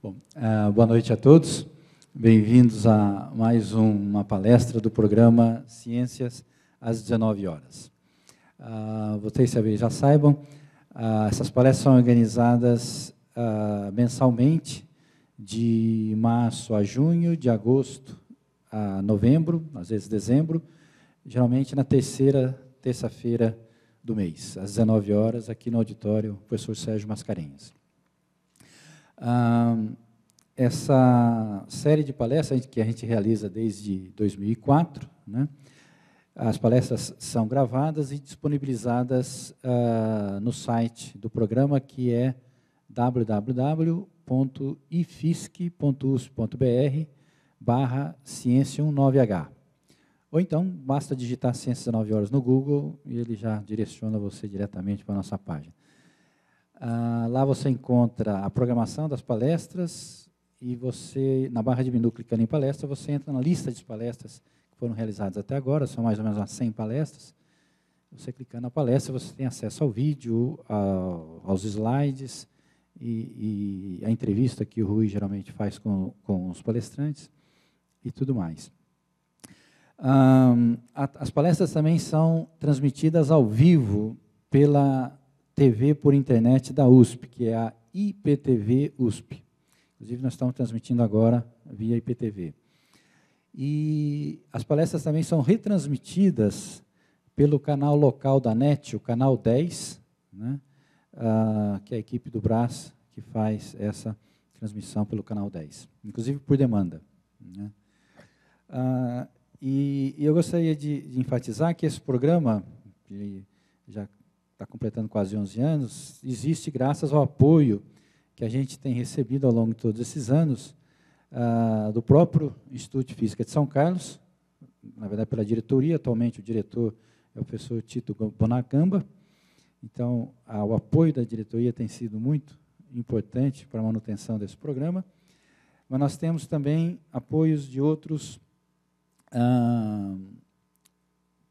Bom, boa noite a todos. Bem-vindos a mais uma palestra do programa Ciências às 19 horas. Vocês talvez já saibam, essas palestras são organizadas mensalmente, de março a junho, de agosto a novembro, às vezes dezembro, geralmente na terça-feira do mês, às 19 horas, aqui no auditório professor Sérgio Mascarenhas. Essa série de palestras que a gente realiza desde 2004, né? As palestras são gravadas e disponibilizadas no site do programa, que é www.ifisc.usp.br/ciência19h. Ou então, basta digitar Ciências 19 horas no Google e ele já direciona você diretamente para a nossa página. Lá você encontra a programação das palestras e você, na barra de menu, clicando em palestra, você entra na lista de palestras que foram realizadas até agora, são mais ou menos umas 100 palestras. Você clicando na palestra, você tem acesso ao vídeo, aos slides e a entrevista que o Rui geralmente faz com os palestrantes e tudo mais. As palestras também são transmitidas ao vivo pela TV por internet da USP, que é a IPTV USP. Inclusive, nós estamos transmitindo agora via IPTV. E as palestras também são retransmitidas pelo canal local da NET, o canal 10, né, que é a equipe do Brás que faz essa transmissão pelo canal 10, inclusive por demanda, né. E eu gostaria de enfatizar que esse programa, que já está completando quase 11 anos, existe graças ao apoio que a gente tem recebido ao longo de todos esses anos do próprio Instituto de Física de São Carlos, na verdade pela diretoria. Atualmente o diretor é o professor Tito Bonacamba. Então, o apoio da diretoria tem sido muito importante para a manutenção desse programa, mas nós temos também apoios de outros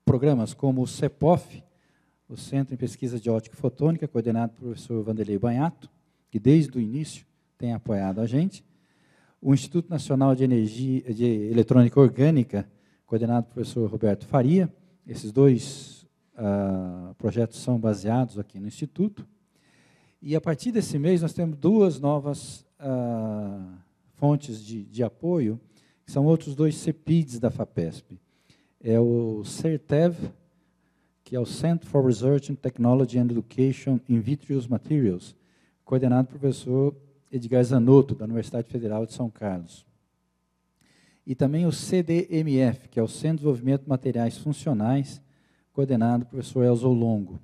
programas, como o CEPOF, o Centro em Pesquisa de Ótica Fotônica, coordenado pelo professor Vanderlei Banhato, que desde o início tem apoiado a gente. O Instituto Nacional de Eletrônica Orgânica, coordenado pelo professor Roberto Faria. Esses dois projetos são baseados aqui no Instituto. E, a partir desse mês, nós temos duas novas fontes de apoio, que são outros dois CEPIDs da FAPESP. É o CERTEV, que é o Center for Research in Technology and Education in Vitreous Materials, coordenado pelo professor Edgar Zanotto, da Universidade Federal de São Carlos. E também o CDMF, que é o Centro de Desenvolvimento de Materiais Funcionais, coordenado pelo professor Elzo Longo.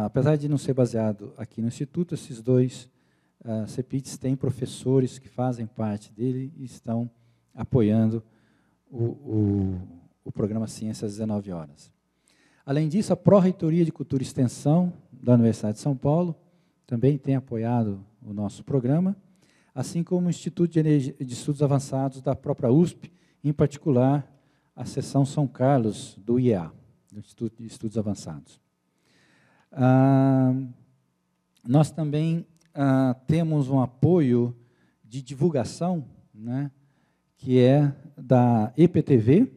Apesar de não ser baseado aqui no Instituto, esses dois CEPIDs têm professores que fazem parte dele e estão apoiando o programa Ciências às 19 horas. Além disso, a Pró-Reitoria de Cultura e Extensão da Universidade de São Paulo também tem apoiado o nosso programa, assim como o Instituto de Estudos Avançados da própria USP, em particular a seção São Carlos do IEA, do Instituto de Estudos Avançados. Nós também temos um apoio de divulgação, né, que é da EPTV,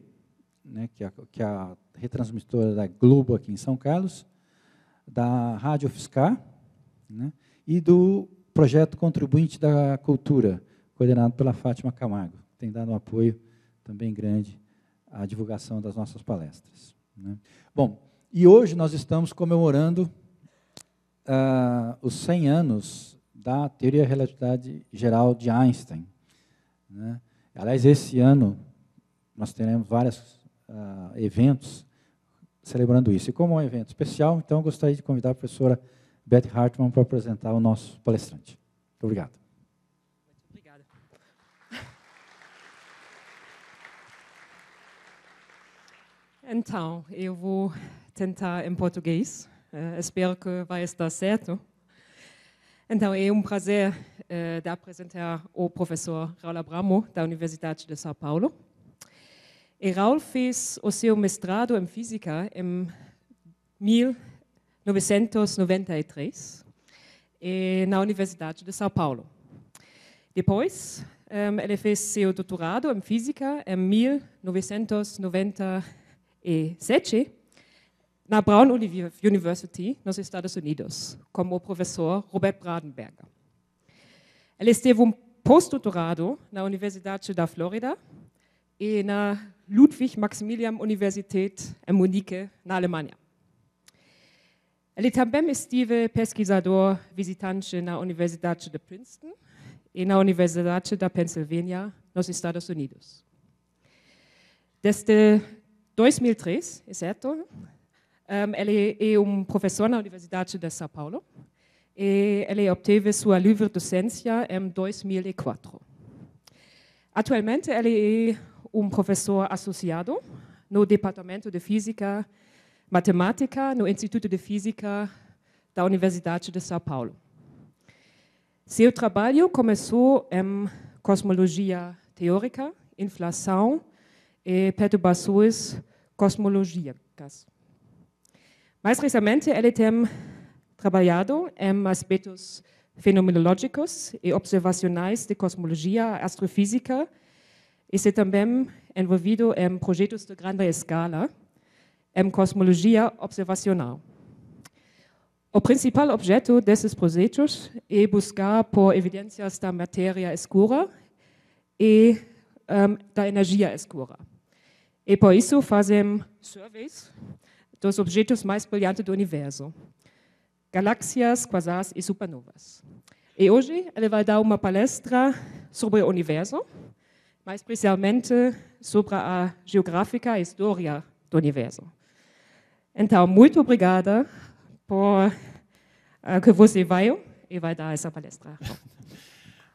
né, que é a retransmissora da Globo aqui em São Carlos, da Rádio UFSCar, né, e do Projeto Contribuinte da Cultura, coordenado pela Fátima Camargo, que tem dado um apoio também grande à divulgação das nossas palestras, né. Bom, e hoje nós estamos comemorando os 100 anos da Teoria da Relatividade Geral de Einstein, né. Aliás, esse ano nós teremos vários eventos celebrando isso. E como é um evento especial, então eu gostaria de convidar a professora Beth Hartmann para apresentar o nosso palestrante. Muito obrigado. Muito obrigada. Então, eu vou tentar em português. Espero que vai estar certo. Então, é um prazer de apresentar o professor Raul Abramo, da Universidade de São Paulo. E Raul fez o seu mestrado em Física em 1993 na Universidade de São Paulo. Depois, ele fez seu doutorado em física em 1997 na Brown University, nos Estados Unidos, com o professor Robert Bradenberger. Ele teve pós-doutorado na Universidade da Flórida e na Ludwig-Maximilian-Universität em Munique, na Alemanha. Ele também esteve pesquisador visitante na Universidade de Princeton e na Universidade da Pensilvânia, nos Estados Unidos. Desde 2003, certo? Ele é professor na Universidade de São Paulo e ele obteve sua livre docência em 2004. Atualmente, ele é professor associado no Departamento de Física Matemática no Instituto de Física da Universidade de São Paulo. Seu trabalho começou em cosmologia teórica, inflação e perturbações cosmológicas. Mais recentemente, ele tem trabalhado em aspectos fenomenológicos e observacionais de cosmologia astrofísica e se também envolvido em projetos de grande escala em cosmologia observacional. O principal objeto desses projetos é buscar por evidências da matéria escura e da energia escura. E por isso fazem surveys dos objetos mais brilhantes do universo, galáxias, quasars e supernovas. E hoje ele vai dar uma palestra sobre o universo, mais especialmente sobre a geográfica e história do universo. Então, muito obrigada por que você veio e vai dar essa palestra.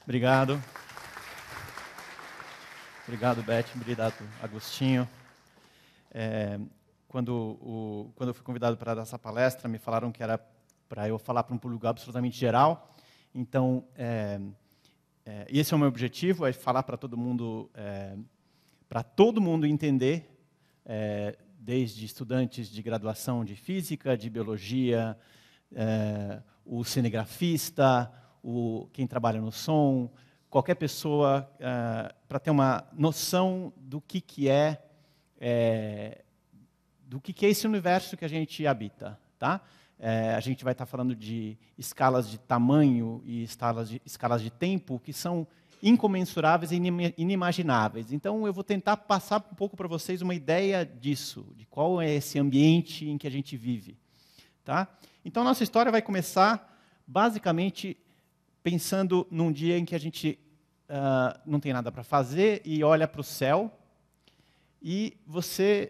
Obrigado. Obrigado, Beth. Obrigado, Agostinho. Quando eu fui convidado para dar essa palestra, me falaram que era para eu falar para um público absolutamente geral. Então, esse é o meu objetivo, é falar para todo mundo entender, desde estudantes de graduação de física, de biologia, o cinegrafista, quem trabalha no som, qualquer pessoa, para ter uma noção do que é esse universo que a gente habita, tá? A gente vai estar falando de escalas de tamanho e escalas de tempo que são incomensuráveis e inimagináveis. Então, eu vou tentar passar um pouco para vocês uma ideia disso, de qual é esse ambiente em que a gente vive. Tá? Então, nossa história vai começar, basicamente, pensando num dia em que a gente não tem nada para fazer e olha para o céu. E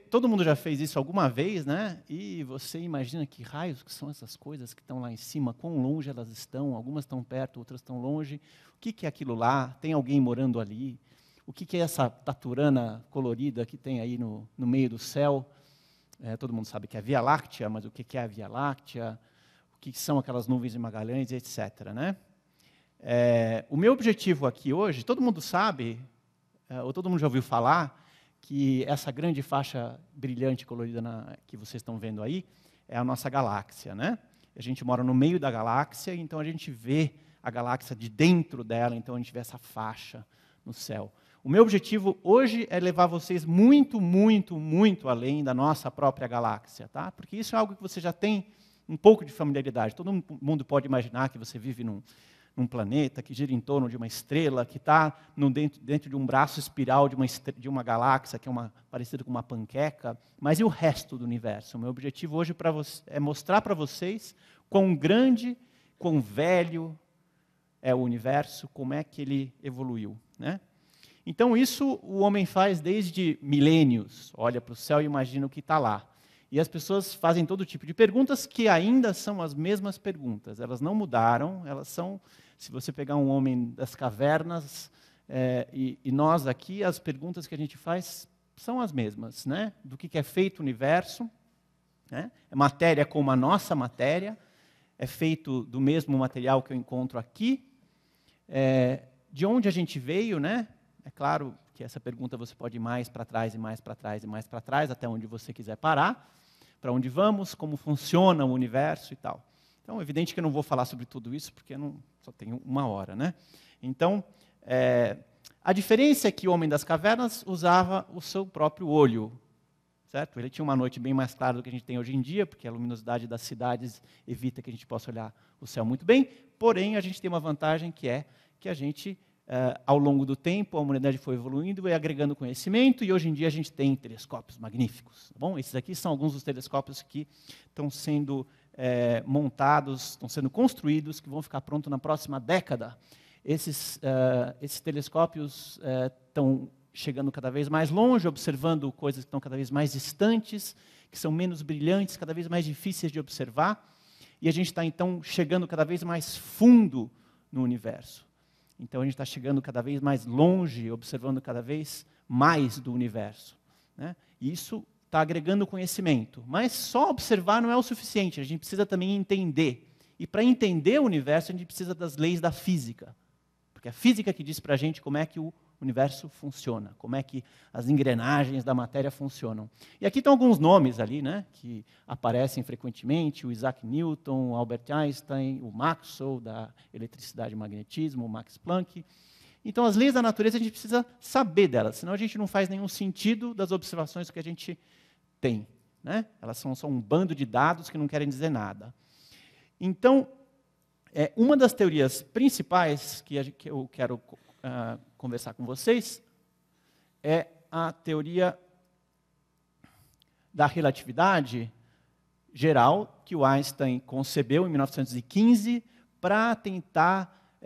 todo mundo já fez isso alguma vez, né? E você imagina que raios que são essas coisas que estão lá em cima, quão longe elas estão, algumas estão perto, outras estão longe. O que é aquilo lá? Tem alguém morando ali? O que é essa taturana colorida que tem aí no meio do céu? Todo mundo sabe que é a Via Láctea, mas o que é a Via Láctea? O que são aquelas nuvens de Magalhães, etc. Né? O meu objetivo aqui hoje, todo mundo sabe, ou todo mundo já ouviu falar, que essa grande faixa brilhante colorida que vocês estão vendo aí é a nossa galáxia, né? A gente mora no meio da galáxia, então a gente vê a galáxia de dentro dela, então a gente vê essa faixa no céu. O meu objetivo hoje é levar vocês muito, muito, muito além da nossa própria galáxia, tá? Porque isso é algo que você já tem um pouco de familiaridade. Todo mundo pode imaginar que você vive num planeta que gira em torno de uma estrela, que está dentro de um braço espiral de uma galáxia, que é parecida com uma panqueca, mas e o resto do universo? O meu objetivo hoje é mostrar para vocês quão grande, quão velho é o universo, como é que ele evoluiu. Né? Então, isso o homem faz desde milênios, olha para o céu e imagina o que está lá. E as pessoas fazem todo tipo de perguntas que ainda são as mesmas perguntas. Elas não mudaram, elas são... Se você pegar um homem das cavernas e nós aqui, as perguntas que a gente faz são as mesmas. Né? Do que é feito o universo, né? É matéria como a nossa matéria, é feito do mesmo material que eu encontro aqui, de onde a gente veio, né? É claro que essa pergunta você pode ir mais para trás, e mais para trás, e mais para trás, até onde você quiser parar. Para onde vamos, como funciona o universo e tal. Então, é evidente que eu não vou falar sobre tudo isso, porque eu só tenho 1 hora, né? Então, a diferença é que o homem das cavernas usava o seu próprio olho, certo? Ele tinha uma noite bem mais clara do que a gente tem hoje em dia, porque a luminosidade das cidades evita que a gente possa olhar o céu muito bem, porém, a gente tem uma vantagem que é que a gente, ao longo do tempo, a humanidade foi evoluindo e agregando conhecimento, e hoje em dia a gente tem telescópios magníficos. Tá bom? Esses aqui são alguns dos telescópios que estão sendo montados, estão sendo construídos, que vão ficar prontos na próxima década. Esses telescópios estão chegando cada vez mais longe, observando coisas que estão cada vez mais distantes, que são menos brilhantes, cada vez mais difíceis de observar, e a gente está, então, chegando cada vez mais fundo no universo. Então, a gente está chegando cada vez mais longe, observando cada vez mais do universo, né? E isso está agregando conhecimento. Mas só observar não é o suficiente, a gente precisa também entender. E para entender o universo, a gente precisa das leis da física. Porque é a física que diz para a gente como é que o universo funciona, como é que as engrenagens da matéria funcionam. E aqui estão alguns nomes ali, né, que aparecem frequentemente: o Isaac Newton, o Albert Einstein, o Maxwell, da eletricidade e magnetismo, o Max Planck. Então, as leis da natureza, a gente precisa saber delas, senão a gente não faz nenhum sentido das observações que a gente tem, né? Elas são só um bando de dados que não querem dizer nada. Então, uma das teorias principais que eu quero conversar com vocês é a teoria da relatividade geral, que o Einstein concebeu em 1915 para tentar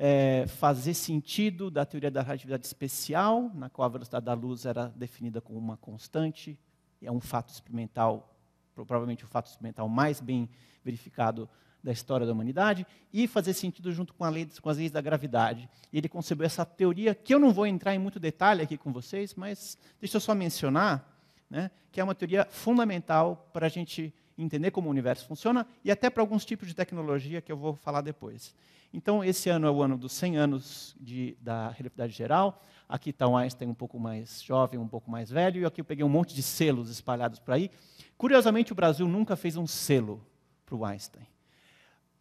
fazer sentido da teoria da relatividade especial, na qual a velocidade da luz era definida como uma constante. É um fato experimental, provavelmente o fato experimental mais bem verificado da história da humanidade, e fazer sentido junto com as leis da gravidade. E ele concebeu essa teoria, que eu não vou entrar em muito detalhe aqui com vocês, mas deixa eu só mencionar, né, que é uma teoria fundamental para a gente entender como o universo funciona, e até para alguns tipos de tecnologia que eu vou falar depois. Então, esse ano é o ano dos 100 anos da relatividade geral. Aqui está o Einstein um pouco mais jovem, um pouco mais velho, e aqui eu peguei um monte de selos espalhados por aí. Curiosamente, o Brasil nunca fez um selo para o Einstein.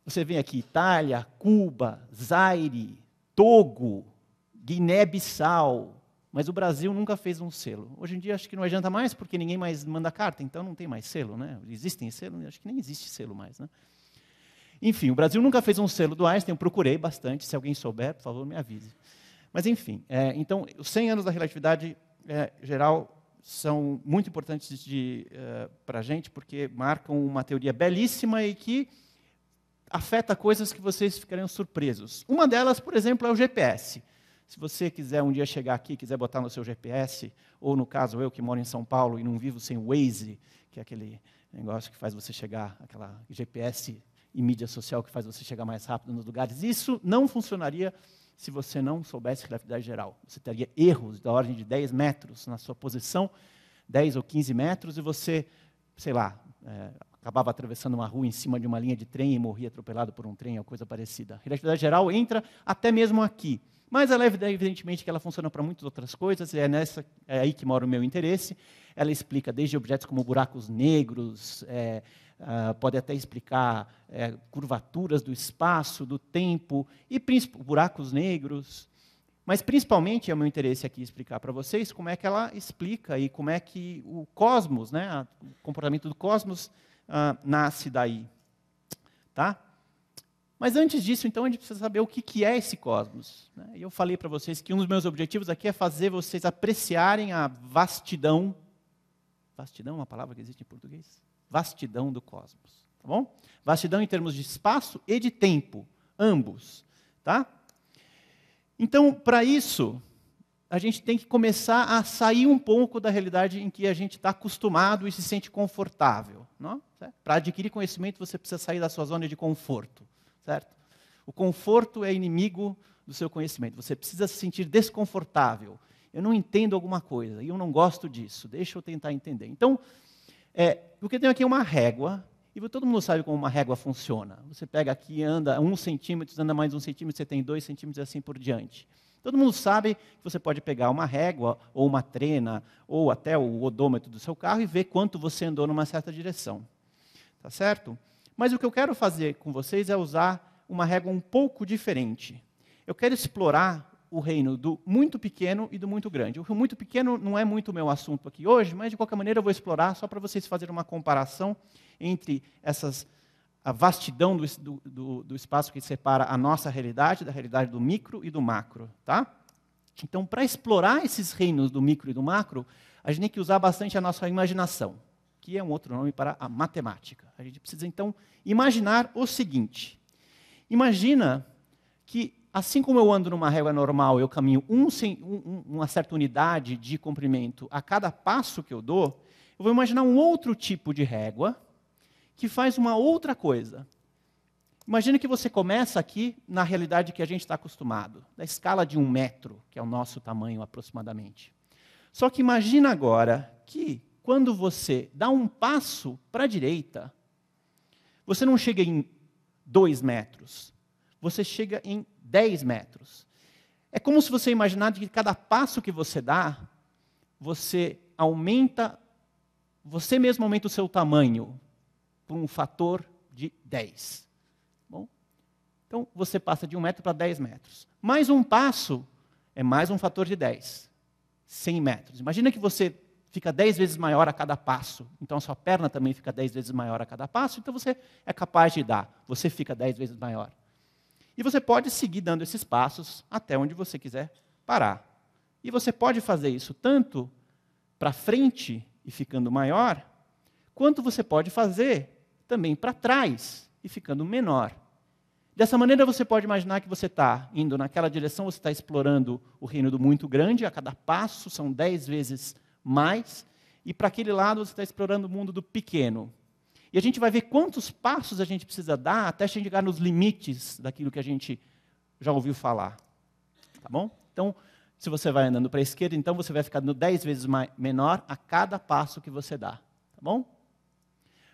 Você vê aqui Itália, Cuba, Zaire, Togo, Guiné-Bissau, mas o Brasil nunca fez um selo. Hoje em dia acho que não adianta mais, porque ninguém mais manda carta, então não tem mais selo, né? Existem selos? Acho que nem existe selo mais, né? Enfim, o Brasil nunca fez um selo do Einstein, eu procurei bastante, se alguém souber, por favor, me avise. Mas enfim, então, os 100 anos da relatividade geral são muito importantes para a gente, porque marcam uma teoria belíssima e que afeta coisas que vocês ficariam surpresos. Uma delas, por exemplo, é o GPS. Se você quiser um dia chegar aqui, quiser botar no seu GPS, ou no caso eu que moro em São Paulo e não vivo sem o Waze, que é aquele negócio que faz você chegar, aquela GPS e mídia social que faz você chegar mais rápido nos lugares, isso não funcionaria se você não soubesse relatividade geral. Você teria erros da ordem de 10 metros na sua posição, 10 ou 15 metros, e você, sei lá, acabava atravessando uma rua em cima de uma linha de trem e morria atropelado por um trem ou coisa parecida. A relatividade geral entra até mesmo aqui. Mas ela, evidentemente, que ela funciona para muitas outras coisas, e é aí que mora o meu interesse. Ela explica desde objetos como buracos negros, pode até explicar curvaturas do espaço, do tempo, e buracos negros. Mas, principalmente, é o meu interesse aqui explicar para vocês como é que ela explica e como é que o cosmos, né, o comportamento do cosmos, nasce daí. Tá? Mas antes disso, então, a gente precisa saber o que é esse cosmos. Né? E eu falei para vocês que um dos meus objetivos aqui é fazer vocês apreciarem a vastidão. Vastidão é uma palavra que existe em português? Vastidão do cosmos. Tá bom? Vastidão em termos de espaço e de tempo, ambos. Tá? Então, para isso, a gente tem que começar a sair um pouco da realidade em que a gente está acostumado e se sente confortável. Para adquirir conhecimento, você precisa sair da sua zona de conforto. Certo? O conforto é inimigo do seu conhecimento. Você precisa se sentir desconfortável. Eu não entendo alguma coisa, e eu não gosto disso. Deixa eu tentar entender. Então, o que eu tenho aqui é uma régua, e todo mundo sabe como uma régua funciona. Você pega aqui, anda 1 centímetro, anda mais 1 centímetro, você tem 2 centímetros e assim por diante. Todo mundo sabe que você pode pegar uma régua, ou uma trena, ou até o odômetro do seu carro e ver quanto você andou numa certa direção. Tá certo? Mas o que eu quero fazer com vocês é usar uma régua um pouco diferente. Eu quero explorar o reino do muito pequeno e do muito grande. O muito pequeno não é muito o meu assunto aqui hoje, mas de qualquer maneira eu vou explorar só para vocês fazerem uma comparação entre a vastidão do espaço que separa a nossa realidade da realidade do micro e do macro. Tá? Então, para explorar esses reinos do micro e do macro, a gente tem que usar bastante a nossa imaginação, que é um outro nome para a matemática. A gente precisa, então, imaginar o seguinte. Imagina que, assim como eu ando numa régua normal, eu caminho uma certa unidade de comprimento a cada passo que eu dou, eu vou imaginar um outro tipo de régua que faz uma outra coisa. Imagina que você começa aqui na realidade que a gente está acostumado, da escala de 1 metro, que é o nosso tamanho aproximadamente. Só que imagina agora que, quando você dá um passo para a direita, você não chega em 2 metros, você chega em 10 metros. É como se você imaginasse que cada passo que você dá, você mesmo aumenta o seu tamanho por um fator de 10. Bom? Então, você passa de 1 metro para 10 metros. Mais um passo é mais um fator de 10. 100 metros. Imagina que você fica 10 vezes maior a cada passo. Então, a sua perna também fica 10 vezes maior a cada passo. Então, você é capaz de dar. Você fica 10 vezes maior. E você pode seguir dando esses passos até onde você quiser parar. E você pode fazer isso tanto para frente e ficando maior, quanto você pode fazer também para trás e ficando menor. Dessa maneira, você pode imaginar que você está indo naquela direção, você está explorando o reino do muito grande, a cada passo são 10 vezes mais, e para aquele lado você está explorando o mundo do pequeno. E a gente vai ver quantos passos a gente precisa dar até chegar nos limites daquilo que a gente já ouviu falar. Tá bom? Então, se você vai andando para a esquerda, então você vai ficando 10 vezes menor a cada passo que você dá. Tá bom?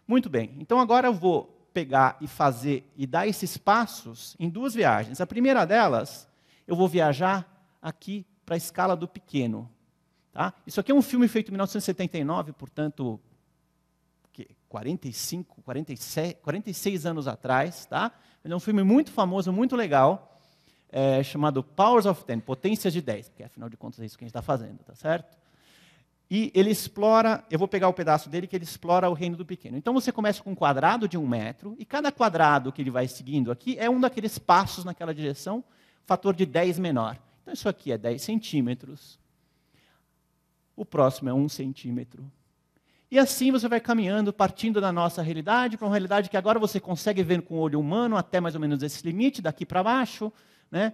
Muito bem. Então, agora eu vou pegar e dar esses passos em 2 viagens. A primeira delas, eu vou viajar aqui para a escala do pequeno. Tá? Isso aqui é um filme feito em 1979, portanto, 46 anos atrás. Tá? É um filme muito famoso, muito legal, chamado Powers of 10, Potências de 10, porque afinal de contas é isso que a gente está fazendo, tá certo? E ele explora, eu vou pegar o pedaço dele que ele explora o reino do pequeno. Então você começa com um quadrado de 1 metro, e cada quadrado que ele vai seguindo aqui é um daqueles passos naquela direção, fator de 10 menor. Então isso aqui é 10 centímetros. O próximo é 1 centímetro. E assim você vai caminhando, partindo da nossa realidade, para uma realidade que agora você consegue ver com o olho humano, até mais ou menos esse limite, daqui para baixo. Né?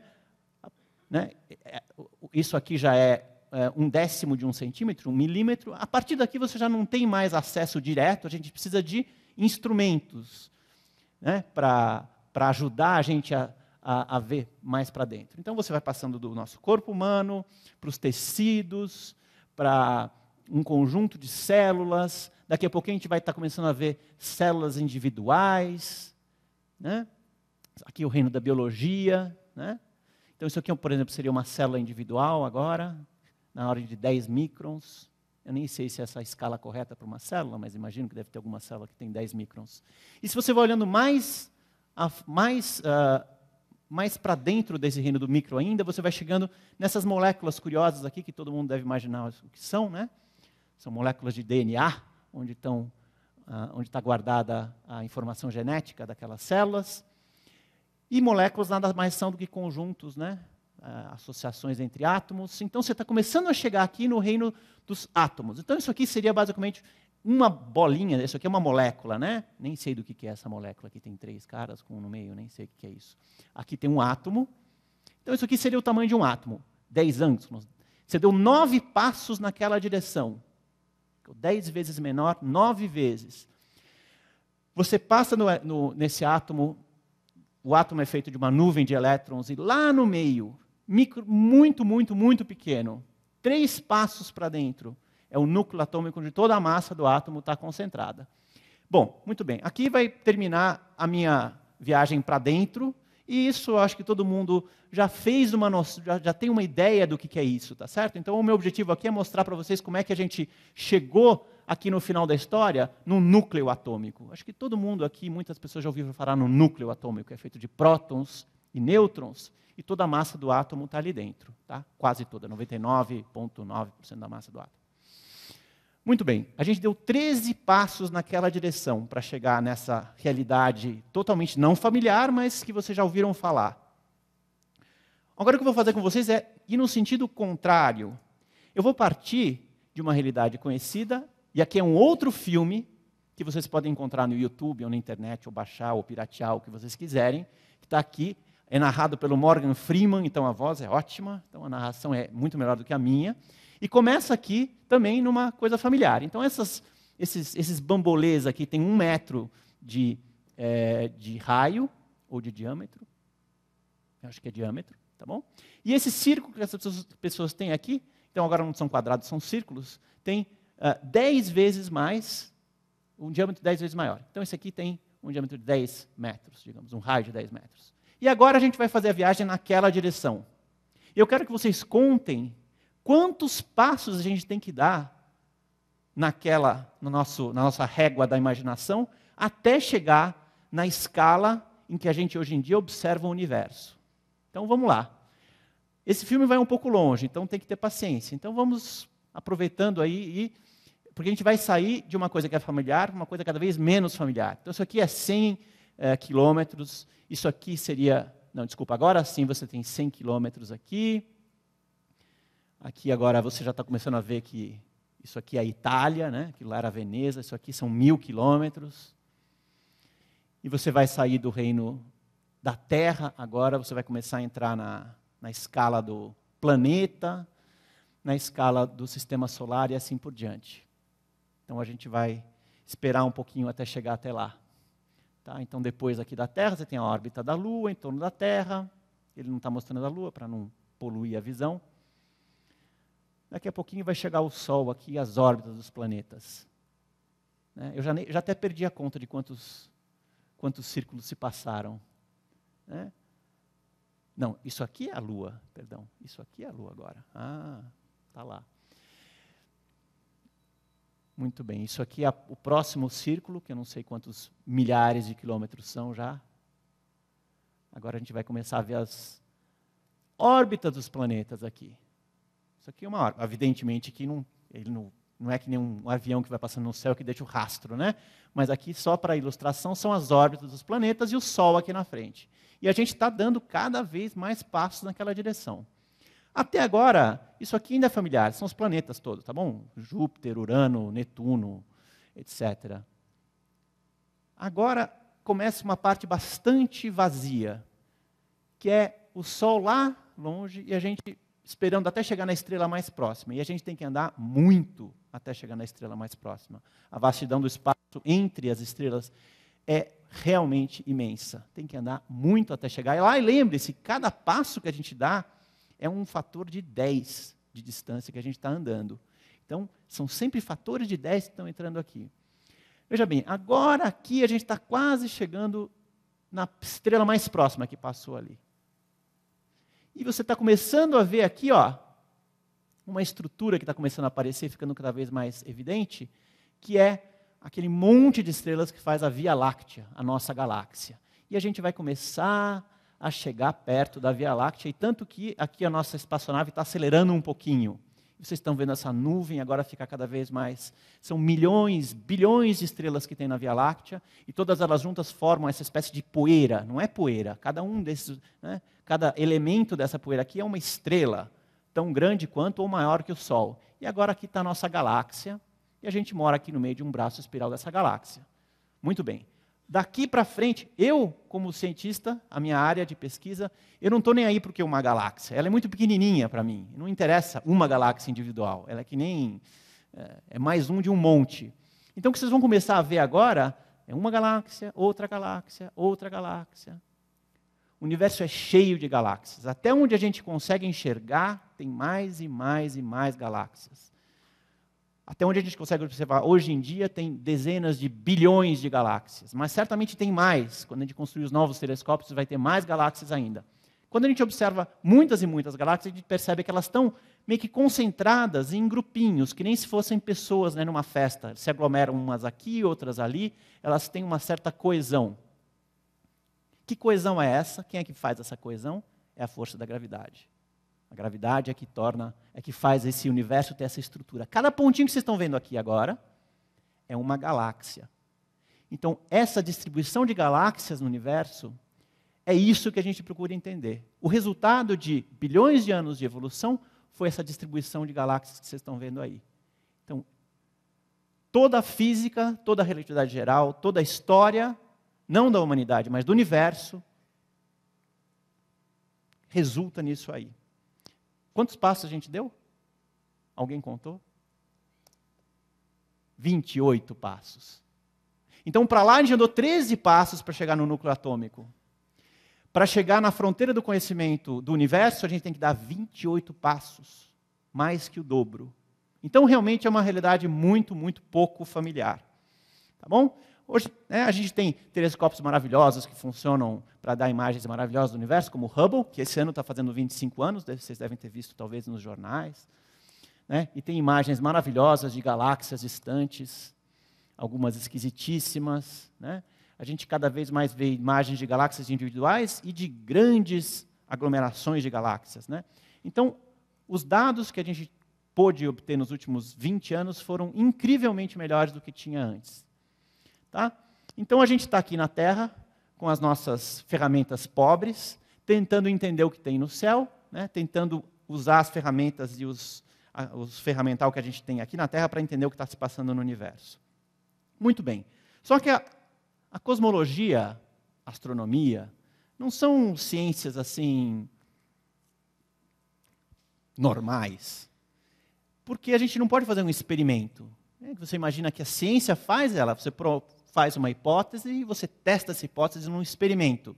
Isso aqui já é 1/10 de 1 centímetro, 1 milímetro. A partir daqui você já não tem mais acesso direto, a gente precisa de instrumentos, né, para ajudar a gente a ver mais para dentro. Então você vai passando do nosso corpo humano, para os tecidos, para um conjunto de células. Daqui a pouco a gente vai estar começando a ver células individuais. Né? Aqui o reino da biologia. Né? Então isso aqui, por exemplo, seria uma célula individual agora, na ordem de 10 microns. Eu nem sei se essa é a escala correta para uma célula, mas imagino que deve ter alguma célula que tem 10 microns. E se você vai olhando mais para dentro desse reino do micro ainda, você vai chegando nessas moléculas curiosas aqui, que todo mundo deve imaginar o que são, né? São moléculas de DNA, onde está guardada a informação genética daquelas células. E moléculas nada mais são do que conjuntos, né? Associações entre átomos. Então, você está começando a chegar aqui no reino dos átomos. Então, isso aqui seria basicamente uma bolinha, isso aqui é uma molécula, né? Nem sei do que é essa molécula, aqui tem 3 caras com um no meio, nem sei o que é isso. Aqui tem um átomo. Então, isso aqui seria o tamanho de um átomo, 10 ângulos. Você deu 9 passos naquela direção. 10 vezes menor, 9 vezes. Você passa nesse átomo, o átomo é feito de uma nuvem de elétrons, e lá no meio, muito, muito, muito pequeno, 3 passos para dentro, é o núcleo atômico onde toda a massa do átomo está concentrada. Bom, muito bem. Aqui vai terminar a minha viagem para dentro, e isso eu acho que todo mundo já fez já tem uma ideia do que é isso, tá certo? Então o meu objetivo aqui é mostrar para vocês como é que a gente chegou aqui no final da história, no núcleo atômico. Acho que todo mundo aqui, muitas pessoas já ouviram falar no núcleo atômico, é feito de prótons e nêutrons, e toda a massa do átomo está ali dentro, tá? Quase toda, 99,9% da massa do átomo. Muito bem, a gente deu 13 passos naquela direção para chegar nessa realidade totalmente não familiar, mas que vocês já ouviram falar. Agora o que eu vou fazer com vocês é ir no sentido contrário. Eu vou partir de uma realidade conhecida, e aqui é um outro filme que vocês podem encontrar no YouTube, ou na internet, ou baixar, ou piratear, o que vocês quiserem, que está aqui, é narrado pelo Morgan Freeman, então a voz é ótima, então a narração é muito melhor do que a minha, e começa aqui também numa coisa familiar. Então esses bambolês aqui têm 1 metro de raio, ou de diâmetro, eu acho que é diâmetro, tá bom? E esse círculo que essas pessoas têm aqui, então agora não são quadrados, são círculos, tem 10 vezes mais, um diâmetro 10 vezes maior. Então esse aqui tem um diâmetro de 10 metros, digamos, um raio de 10 metros. E agora a gente vai fazer a viagem naquela direção. Eu quero que vocês contem quantos passos a gente tem que dar na nossa régua da imaginação até chegar na escala em que a gente hoje em dia observa o universo. Então vamos lá. Esse filme vai um pouco longe, então tem que ter paciência. Então vamos aproveitando aí, porque a gente vai sair de uma coisa que é familiar para uma coisa cada vez menos familiar. Então isso aqui é 100 quilômetros, isso aqui seria... Não, desculpa, agora sim você tem 100 quilômetros aqui. Aqui agora você já está começando a ver que isso aqui é a Itália, né? Aquilo lá era a Veneza, isso aqui são 1000 quilômetros. E você vai sair do reino da Terra, agora você vai começar a entrar na escala do planeta, na escala do sistema solar e assim por diante. Então a gente vai esperar um pouquinho até chegar até lá. Tá? Então depois aqui da Terra você tem a órbita da Lua em torno da Terra. Ele não está mostrando a Lua para não poluir a visão. Daqui a pouquinho vai chegar o Sol aqui, as órbitas dos planetas. Né? Eu já até perdi a conta de quantos círculos se passaram. Né? Não, isso aqui é a Lua, perdão. Isso aqui é a Lua agora. Ah, está lá. Muito bem, isso aqui é o próximo círculo, que eu não sei quantos milhares de quilômetros são já. Agora a gente vai começar a ver as órbitas dos planetas aqui. Isso aqui é uma órbita. Evidentemente que ele não é que nem um avião que vai passando no céu que deixa o rastro, né? Mas aqui, só para ilustração, são as órbitas dos planetas e o Sol aqui na frente. E a gente está dando cada vez mais passos naquela direção. Até agora, isso aqui ainda é familiar, são os planetas todos, tá bom? Júpiter, Urano, Netuno, etc. Agora começa uma parte bastante vazia, que é o Sol lá longe e a gente esperando até chegar na estrela mais próxima. E a gente tem que andar muito até chegar na estrela mais próxima. A vastidão do espaço entre as estrelas é realmente imensa. Tem que andar muito até chegar. E lá, lembre-se, cada passo que a gente dá é um fator de 10 de distância que a gente está andando. Então, são sempre fatores de 10 que estão entrando aqui. Veja bem, agora aqui a gente está quase chegando na estrela mais próxima que passou ali. E você está começando a ver aqui, ó, uma estrutura que está começando a aparecer, ficando cada vez mais evidente, que é aquele monte de estrelas que faz a Via Láctea, a nossa galáxia. E a gente vai começar a chegar perto da Via Láctea, e tanto que aqui a nossa espaçonave está acelerando um pouquinho. Vocês estão vendo essa nuvem agora ficar cada vez mais. São milhões, bilhões de estrelas que tem na Via Láctea, e todas elas juntas formam essa espécie de poeira. Não é poeira, cada um desses, né, cada elemento dessa poeira aqui é uma estrela, tão grande quanto ou maior que o Sol. E agora aqui está a nossa galáxia, e a gente mora aqui no meio de um braço espiral dessa galáxia. Muito bem. Daqui para frente, eu, como cientista, a minha área de pesquisa, eu não estou nem aí porque é uma galáxia. Ela é muito pequenininha para mim. Não interessa uma galáxia individual. Ela é que nem... é mais um de um monte. Então, o que vocês vão começar a ver agora é uma galáxia, outra galáxia, outra galáxia. O universo é cheio de galáxias. Até onde a gente consegue enxergar, tem mais e mais e mais galáxias. Até onde a gente consegue observar, hoje em dia tem dezenas de bilhões de galáxias, mas certamente tem mais. Quando a gente construir os novos telescópios, vai ter mais galáxias ainda. Quando a gente observa muitas e muitas galáxias, a gente percebe que elas estão meio que concentradas em grupinhos, que nem se fossem pessoas, né, numa festa. Se aglomeram umas aqui, outras ali, elas têm uma certa coesão. Que coesão é essa? Quem é que faz essa coesão? É a força da gravidade. A gravidade é que faz esse universo ter essa estrutura. Cada pontinho que vocês estão vendo aqui agora é uma galáxia. Então, essa distribuição de galáxias no universo é isso que a gente procura entender. O resultado de bilhões de anos de evolução foi essa distribuição de galáxias que vocês estão vendo aí. Então, toda a física, toda a relatividade geral, toda a história, não da humanidade, mas do universo, resulta nisso aí. Quantos passos a gente deu? Alguém contou? 28 passos. Então, para lá, a gente andou 13 passos para chegar no núcleo atômico. Para chegar na fronteira do conhecimento do universo, a gente tem que dar 28 passos, mais que o dobro. Então, realmente, é uma realidade muito, muito pouco familiar. Tá bom? Hoje, né, a gente tem telescópios maravilhosos que funcionam para dar imagens maravilhosas do universo, como o Hubble, que esse ano está fazendo 25 anos, vocês devem ter visto, talvez, nos jornais. Né? E tem imagens maravilhosas de galáxias distantes, algumas esquisitíssimas, né? A gente cada vez mais vê imagens de galáxias individuais e de grandes aglomerações de galáxias, né? Então, os dados que a gente pôde obter nos últimos 20 anos foram incrivelmente melhores do que tinha antes. Tá? Então, a gente está aqui na Terra, com as nossas ferramentas pobres, tentando entender o que tem no céu, né? Tentando usar as ferramentas e os ferramental que a gente tem aqui na Terra para entender o que está se passando no universo. Muito bem. Só que a cosmologia, a astronomia, não são ciências assim normais. Porque a gente não pode fazer um experimento. Você imagina que a ciência faz você faz uma hipótese e você testa essa hipótese num experimento.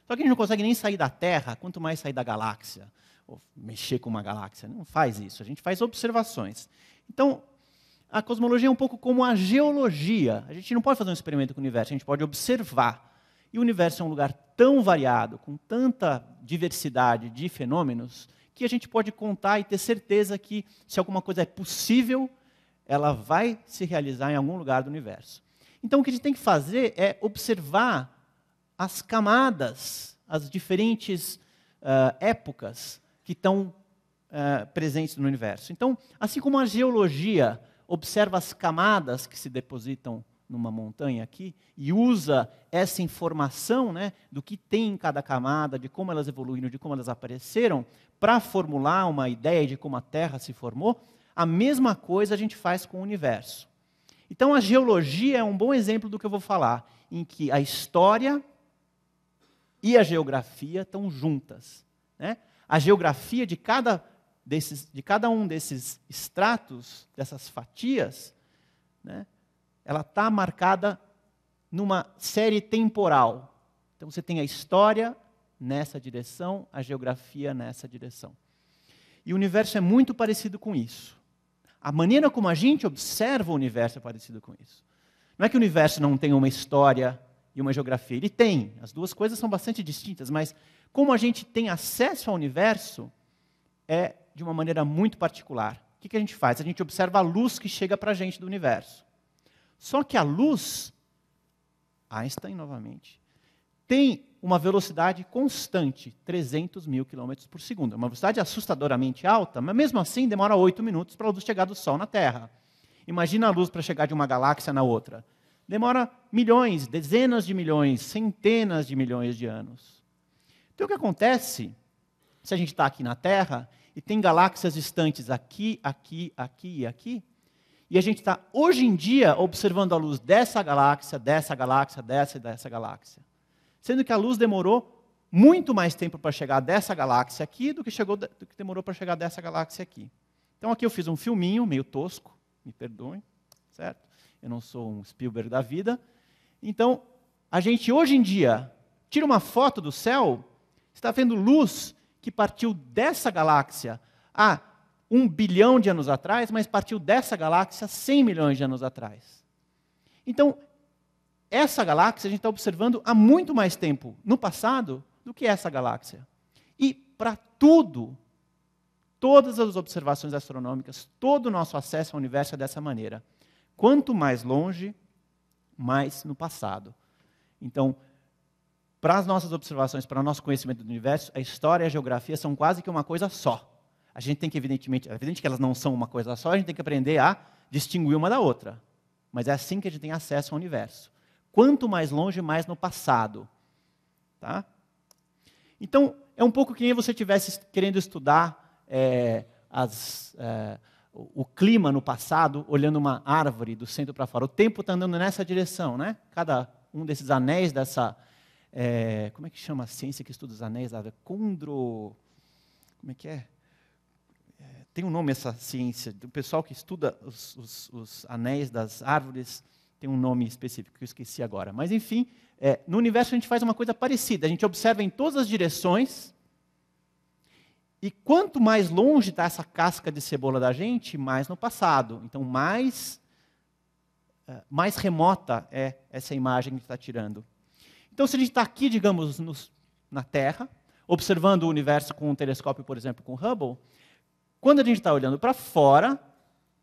Só que a gente não consegue nem sair da Terra, quanto mais sair da galáxia, ou mexer com uma galáxia. Não faz isso, a gente faz observações. Então, a cosmologia é um pouco como a geologia. A gente não pode fazer um experimento com o universo, a gente pode observar. E o universo é um lugar tão variado, com tanta diversidade de fenômenos, que a gente pode contar e ter certeza que, se alguma coisa é possível, ela vai se realizar em algum lugar do universo. Então, o que a gente tem que fazer é observar as camadas, as diferentes épocas que estão presentes no universo. Então, assim como a geologia observa as camadas que se depositam numa montanha aqui e usa essa informação, né, do que tem em cada camada, de como elas evoluíram, de como elas apareceram, para formular uma ideia de como a Terra se formou, a mesma coisa a gente faz com o universo. Então, a geologia é um bom exemplo do que eu vou falar, em que a história e a geografia estão juntas, né? A geografia de cada um desses estratos, dessas fatias, né, ela está marcada numa série temporal. Então, você tem a história nessa direção, a geografia nessa direção. E o universo é muito parecido com isso. A maneira como a gente observa o universo é parecido com isso. Não é que o universo não tenha uma história e uma geografia. Ele tem. As duas coisas são bastante distintas, mas como a gente tem acesso ao universo, é de uma maneira muito particular. O que a gente faz? A gente observa a luz que chega para a gente do universo. Só que a luz, Einstein novamente, tem uma velocidade constante, 300 mil quilômetros por segundo. É uma velocidade assustadoramente alta, mas mesmo assim demora 8 minutos para a luz chegar do Sol na Terra. Imagina a luz para chegar de uma galáxia na outra. Demora milhões, dezenas de milhões, centenas de milhões de anos. Então o que acontece, se a gente está aqui na Terra, e tem galáxias distantes aqui, aqui, aqui e aqui, e a gente está, hoje em dia, observando a luz dessa galáxia, dessa galáxia, dessa e dessa galáxia. Sendo que a luz demorou muito mais tempo para chegar dessa galáxia aqui do que demorou para chegar dessa galáxia aqui. Então aqui eu fiz um filminho meio tosco, me perdoem, certo? Eu não sou um Spielberg da vida. Então, a gente hoje em dia tira uma foto do céu, está vendo luz que partiu dessa galáxia há 1 bilhão de anos atrás, mas partiu dessa galáxia 100 milhões de anos atrás. Então, essa galáxia a gente está observando há muito mais tempo no passado do que essa galáxia. E para tudo, todas as observações astronômicas, todo o nosso acesso ao universo é dessa maneira. Quanto mais longe, mais no passado. Então, para as nossas observações, para o nosso conhecimento do universo, a história e a geografia são quase que uma coisa só. A gente tem que, evidentemente, é evidente que elas não são uma coisa só, a gente tem que aprender a distinguir uma da outra. Mas é assim que a gente tem acesso ao universo. Quanto mais longe, mais no passado. Tá? Então, é um pouco que nem você estivesse querendo estudar o clima no passado, olhando uma árvore do centro para fora. O tempo está andando nessa direção, né? Cada um desses anéis dessa... como é que chama a ciência que estuda os anéis? Como é que é? Tem um nome essa ciência. O pessoal que estuda os anéis das árvores tem um nome específico que eu esqueci agora. Mas, enfim, no universo a gente faz uma coisa parecida. A gente observa em todas as direções. E quanto mais longe está essa casca de cebola da gente, mais no passado. Então, mais remota é essa imagem que está tirando. Então, se a gente está aqui, digamos, na Terra, observando o universo com um telescópio, por exemplo, com o Hubble, quando a gente está olhando para fora,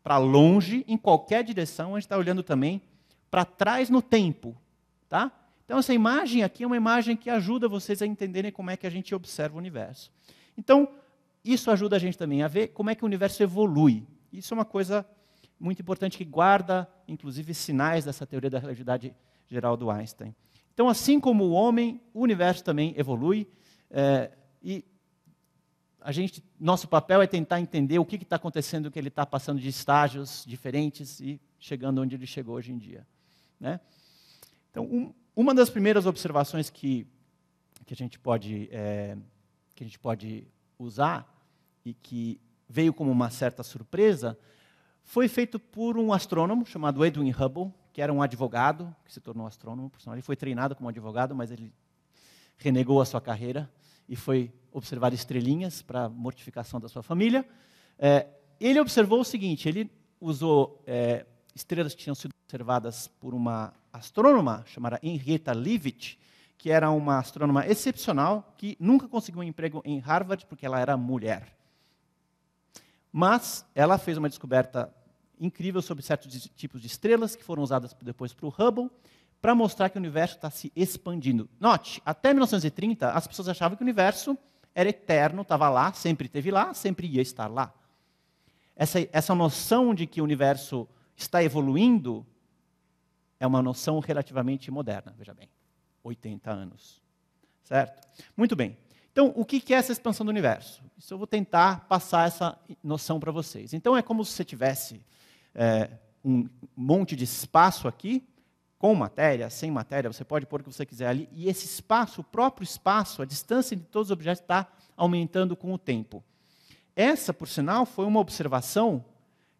para longe, em qualquer direção, a gente está olhando também para trás no tempo. Tá? Então, essa imagem aqui é uma imagem que ajuda vocês a entenderem como é que a gente observa o universo. Então, isso ajuda a gente também a ver como é que o universo evolui. Isso é uma coisa muito importante que guarda, inclusive, sinais dessa teoria da relatividade geral do Einstein. Então, assim como o homem, o universo também evolui. E nosso papel é tentar entender o que está acontecendo, que ele está passando de estágios diferentes e chegando onde ele chegou hoje em dia. Né? Então, uma das primeiras observações que a gente pode usar e que veio como uma certa surpresa foi feito por um astrônomo chamado Edwin Hubble, que era um advogado, que se tornou astrônomo, por sinal. Ele foi treinado como advogado, mas ele renegou a sua carreira e foi observar estrelinhas para mortificação da sua família. Ele observou o seguinte, ele usou estrelas que tinham sido observadas por uma astrônoma chamada Henrietta Leavitt, que era uma astrônoma excepcional, que nunca conseguiu um emprego em Harvard porque ela era mulher. Mas ela fez uma descoberta incrível sobre certos tipos de estrelas que foram usadas depois para o Hubble, para mostrar que o universo está se expandindo. Note, até 1930, as pessoas achavam que o universo era eterno, estava lá, sempre esteve lá, sempre ia estar lá. Essa noção de que o universo está evoluindo é uma noção relativamente moderna, veja bem, 80 anos. Certo? Muito bem. Então, o que é essa expansão do universo? Isso eu vou tentar passar essa noção para vocês. Então, é como se você tivesse um monte de espaço aqui, com matéria, sem matéria, você pode pôr o que você quiser ali, e esse espaço, o próprio espaço, a distância entre todos os objetos está aumentando com o tempo. Essa, por sinal, foi uma observação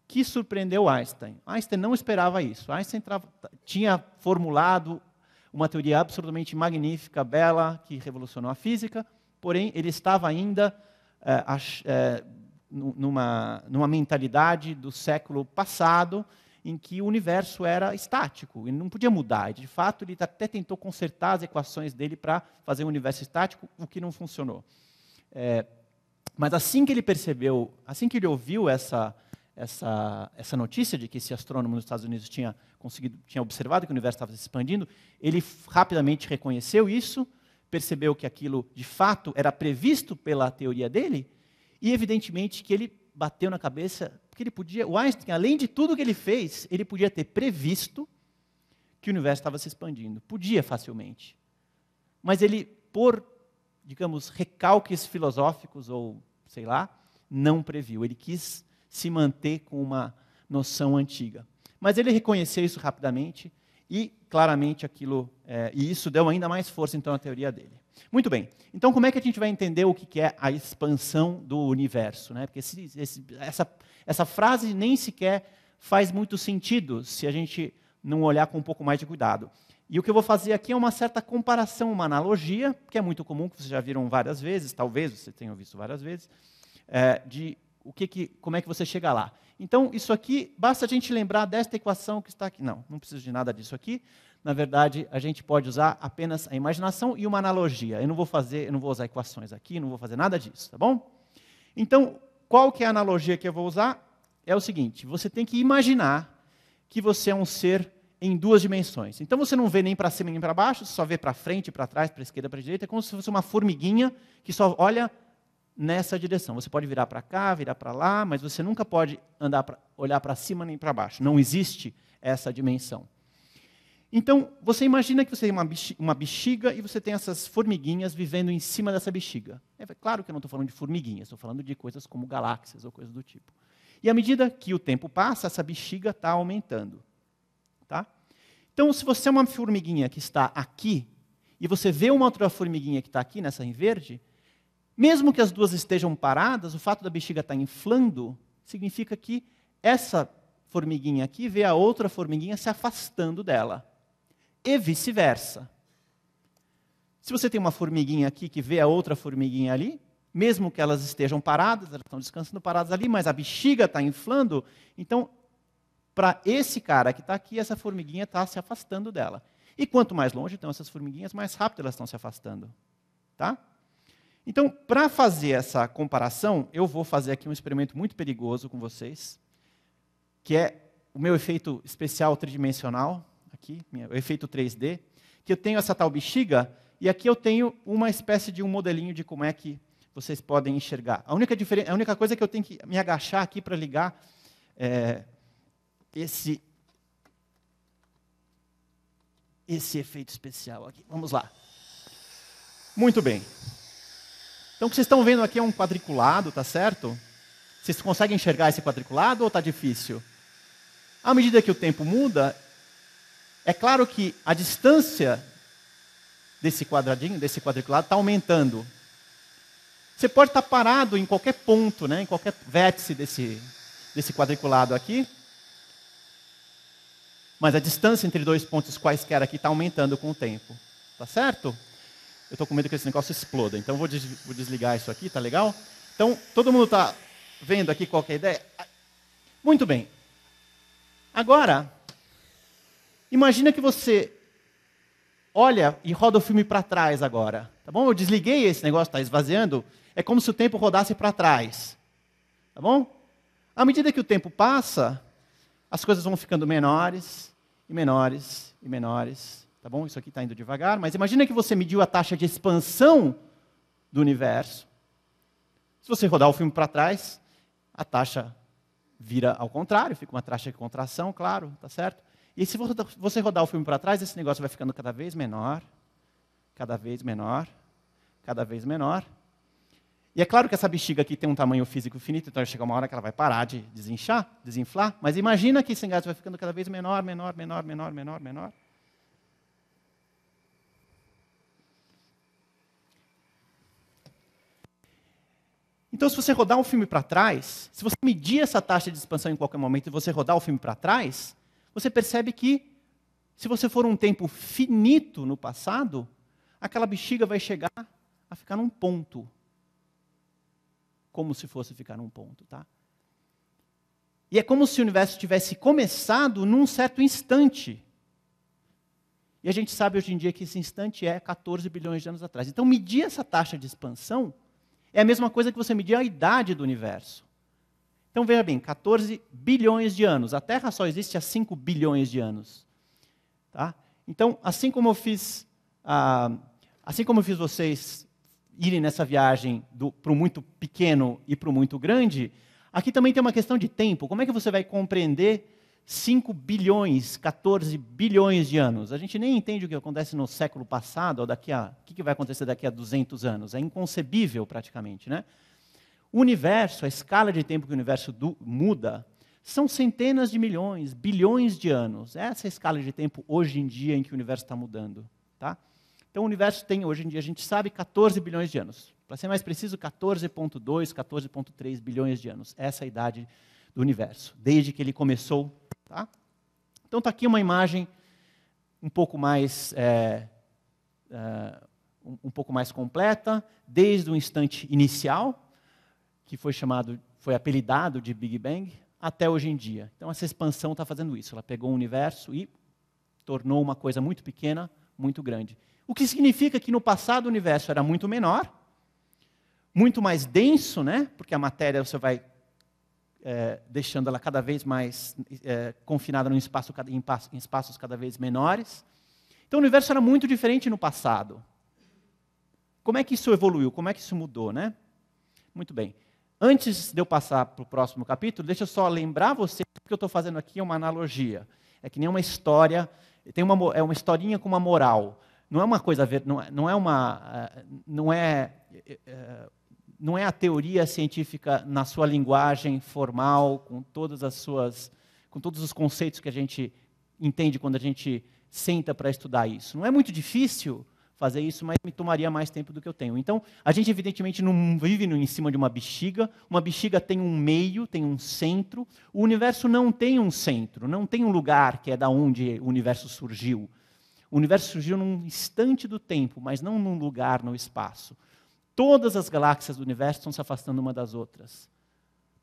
que surpreendeu Einstein. Einstein não esperava isso. Einstein tinha formulado uma teoria absolutamente magnífica, bela, que revolucionou a física, porém, ele estava ainda numa mentalidade do século passado, em que o universo era estático, ele não podia mudar. E, de fato, ele até tentou consertar as equações dele para fazer um universo estático, o que não funcionou. Mas assim que ele percebeu, assim que ele ouviu essa notícia de que esse astrônomo nos Estados Unidos tinha observado que o universo estava se expandindo, ele rapidamente reconheceu isso, percebeu que aquilo, de fato, era previsto pela teoria dele, e, evidentemente, que ele bateu na cabeça, porque ele podia, o Einstein, além de tudo que ele fez, ele podia ter previsto que o universo estava se expandindo. Podia facilmente. Mas ele, por, digamos, recalques filosóficos, ou sei lá, não previu. Ele quis se manter com uma noção antiga. Mas ele reconheceu isso rapidamente e, claramente, e isso deu ainda mais força, então, à teoria dele. Muito bem. Então, como é que a gente vai entender o que é a expansão do universo? Né? Porque essa frase nem sequer faz muito sentido se a gente não olhar com um pouco mais de cuidado. E o que eu vou fazer aqui é uma certa comparação, uma analogia, que é muito comum, que vocês já viram várias vezes, talvez vocês tenham visto várias vezes, de como é que você chega lá. Então, isso aqui, basta a gente lembrar desta equação que está aqui. Não preciso de nada disso aqui. na verdade, a gente pode usar apenas a imaginação e uma analogia. Eu não vou usar equações aqui, não vou fazer nada disso, tá bom? Então, qual que é a analogia que eu vou usar? É o seguinte, você tem que imaginar que você é um ser em duas dimensões. Então, você não vê nem para cima nem para baixo, você só vê para frente, para trás, para a esquerda, para a direita, é como se fosse uma formiguinha que só olha nessa direção. Você pode virar para cá, virar para lá, mas você nunca pode olhar para cima nem para baixo. Não existe essa dimensão. Então, você imagina que você tem uma bexiga e você tem essas formiguinhas vivendo em cima dessa bexiga. É claro que eu não estou falando de formiguinhas, estou falando de coisas como galáxias ou coisas do tipo. E à medida que o tempo passa, essa bexiga está aumentando. Tá? Então, se você é uma formiguinha que está aqui, e você vê uma outra formiguinha que está aqui, nessa em verde, mesmo que as duas estejam paradas, o fato da bexiga estar inflando, significa que essa formiguinha aqui vê a outra formiguinha se afastando dela. E vice-versa. Se você tem uma formiguinha aqui que vê a outra formiguinha ali, mesmo que elas estejam paradas, elas estão descansando paradas ali, mas a bexiga está inflando, então, para esse cara que está aqui, essa formiguinha está se afastando dela. E quanto mais longe estão essas formiguinhas, mais rápido elas estão se afastando. Tá? Então, para fazer essa comparação, eu vou fazer aqui um experimento muito perigoso com vocês, que é o meu efeito especial tridimensional, aqui, o efeito 3D, que eu tenho essa tal bexiga, e aqui eu tenho uma espécie de um modelinho de como é que vocês podem enxergar. A única coisa é que eu tenho que me agachar aqui para ligar esse efeito especial aqui. Vamos lá. Muito bem. Então, o que vocês estão vendo aqui é um quadriculado, tá certo? Vocês conseguem enxergar esse quadriculado ou está difícil? À medida que o tempo muda, é claro que a distância desse quadradinho, desse quadriculado, está aumentando. Você pode estar parado em qualquer ponto, né, em qualquer vértice desse quadriculado aqui, mas a distância entre dois pontos quaisquer aqui está aumentando com o tempo. Tá certo? Eu estou com medo que esse negócio exploda, então vou desligar isso aqui, tá legal? Então, todo mundo está vendo aqui qual que é a ideia? Muito bem. Agora, imagina que você olha e roda o filme para trás agora. Tá bom? Eu desliguei esse negócio, está esvaziando. É como se o tempo rodasse para trás. Tá bom? À medida que o tempo passa, as coisas vão ficando menores, e menores, e menores. Tá bom? Isso aqui está indo devagar, mas imagina que você mediu a taxa de expansão do universo. Se você rodar o filme para trás, a taxa vira ao contrário, fica uma taxa de contração, claro, tá certo? E se você rodar o filme para trás, esse negócio vai ficando cada vez menor, cada vez menor, cada vez menor. E é claro que essa bexiga aqui tem um tamanho físico finito, então vai chegar uma hora que ela vai parar de desinflar, mas imagina que esse negócio vai ficando cada vez menor, menor, menor, menor, menor, menor. Então, se você rodar um filme para trás, se você medir essa taxa de expansão em qualquer momento e você rodar o filme para trás, você percebe que, se você for um tempo finito no passado, aquela bexiga vai chegar a ficar num ponto. Como se fosse ficar num ponto, tá? E é como se o universo tivesse começado num certo instante. E a gente sabe hoje em dia que esse instante é 14 bilhões de anos atrás. Então, medir essa taxa de expansão é a mesma coisa que você medir a idade do universo. Então, veja bem, 14 bilhões de anos. A Terra só existe há 5 bilhões de anos. Tá? Então, assim como eu fiz vocês irem nessa viagem para o muito pequeno e para o muito grande, aqui também tem uma questão de tempo. Como é que você vai compreender 5 bilhões, 14 bilhões de anos? A gente nem entende o que acontece no século passado, ou o que vai acontecer daqui a 200 anos. É inconcebível, praticamente, né? O universo, a escala de tempo que o universo muda, são centenas de milhões, bilhões de anos. Essa é a escala de tempo hoje em dia em que o universo está mudando. Tá? Então, o universo tem, hoje em dia, a gente sabe, 14 bilhões de anos. Para ser mais preciso, 14,2, 14,3 bilhões de anos. Essa é a idade do universo, desde que ele começou. Tá? Então, está aqui uma imagem um pouco mais completa, desde o instante inicial, que foi apelidado de Big Bang, até hoje em dia. Então, essa expansão está fazendo isso. Ela pegou o universo e tornou uma coisa muito pequena, muito grande. O que significa que no passado o universo era muito menor, muito mais denso, né? Porque a matéria você vai deixando ela cada vez mais confinada em espaços cada vez menores. Então o universo era muito diferente no passado. Como é que isso evoluiu? Como é que isso mudou, né? Muito bem. Antes de eu passar para o próximo capítulo, deixa eu só lembrar você que o que eu estou fazendo aqui é uma analogia. É que nem uma história, é uma historinha com uma moral. Não é uma coisa, não é a teoria científica na sua linguagem formal, com todos os conceitos que a gente entende quando a gente senta para estudar isso. Não é muito difícil fazer isso, mas me tomaria mais tempo do que eu tenho. Então, a gente evidentemente não vive em cima de uma bexiga tem um meio, tem um centro. O universo não tem um centro, não tem um lugar que é da onde o universo surgiu. O universo surgiu num instante do tempo, mas não num lugar no espaço. Todas as galáxias do universo estão se afastando uma das outras.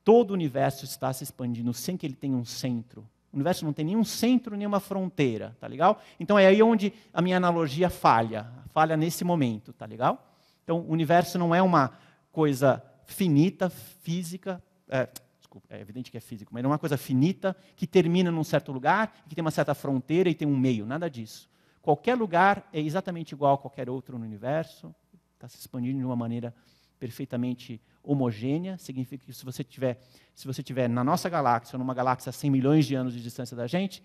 Todo o universo está se expandindo sem que ele tenha um centro. O universo não tem nenhum centro, nenhuma fronteira, tá legal? Então é aí onde a minha analogia falha nesse momento, tá legal? Então o universo não é uma coisa finita, física, desculpa, é evidente que é físico, mas não é uma coisa finita que termina num certo lugar, que tem uma certa fronteira e tem um meio, nada disso. Qualquer lugar é exatamente igual a qualquer outro no universo, está se expandindo de uma maneira perfeitamente homogênea. Significa que se você tiver na nossa galáxia, ou numa galáxia a 100 milhões de anos de distância da gente,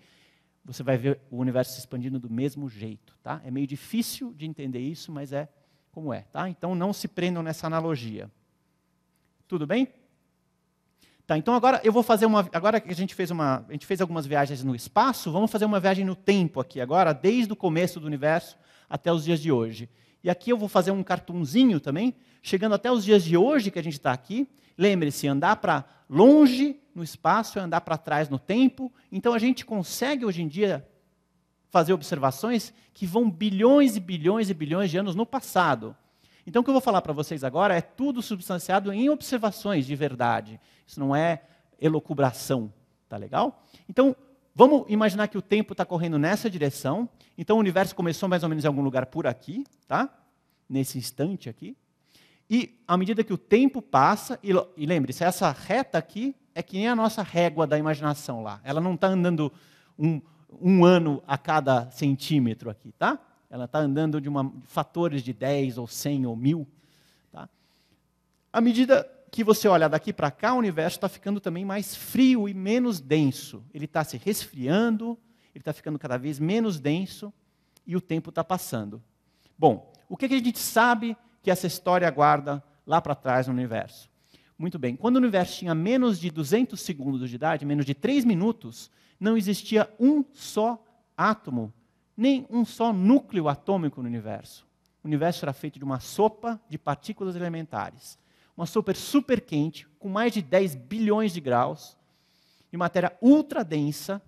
você vai ver o universo se expandindo do mesmo jeito. Tá? É meio difícil de entender isso, mas é como é. Tá? Então não se prendam nessa analogia. Tudo bem? Tá, então agora eu vou fazer agora que a gente fez algumas viagens no espaço, vamos fazer uma viagem no tempo aqui agora, desde o começo do universo até os dias de hoje. E aqui eu vou fazer um cartunzinho também, chegando até os dias de hoje que a gente está aqui. Lembre-se, andar para longe no espaço é andar para trás no tempo. Então a gente consegue hoje em dia fazer observações que vão bilhões e bilhões e bilhões de anos no passado. Então o que eu vou falar para vocês agora é tudo substanciado em observações de verdade. Isso não é elucubração, tá legal? Então, vamos imaginar que o tempo está correndo nessa direção. Então, o universo começou mais ou menos em algum lugar por aqui, tá? Nesse instante aqui. E, à medida que o tempo passa, e lembre-se, essa reta aqui é que nem a nossa régua da imaginação lá. Ela não está andando um ano a cada centímetro aqui, tá? Ela está andando de fatores de 10 ou 100 ou 1000. Tá? À medida que você olha daqui para cá, o universo está ficando também mais frio e menos denso. Ele está se resfriando, ele está ficando cada vez menos denso e o tempo está passando. Bom, o que a gente sabe que essa história guarda lá para trás no universo? Muito bem, quando o universo tinha menos de 200 segundos de idade, menos de 3 minutos, não existia um só átomo, nem um só núcleo atômico no universo. O universo era feito de uma sopa de partículas elementares. Uma sopa super quente, com mais de 10 bilhões de graus, de matéria ultra densa.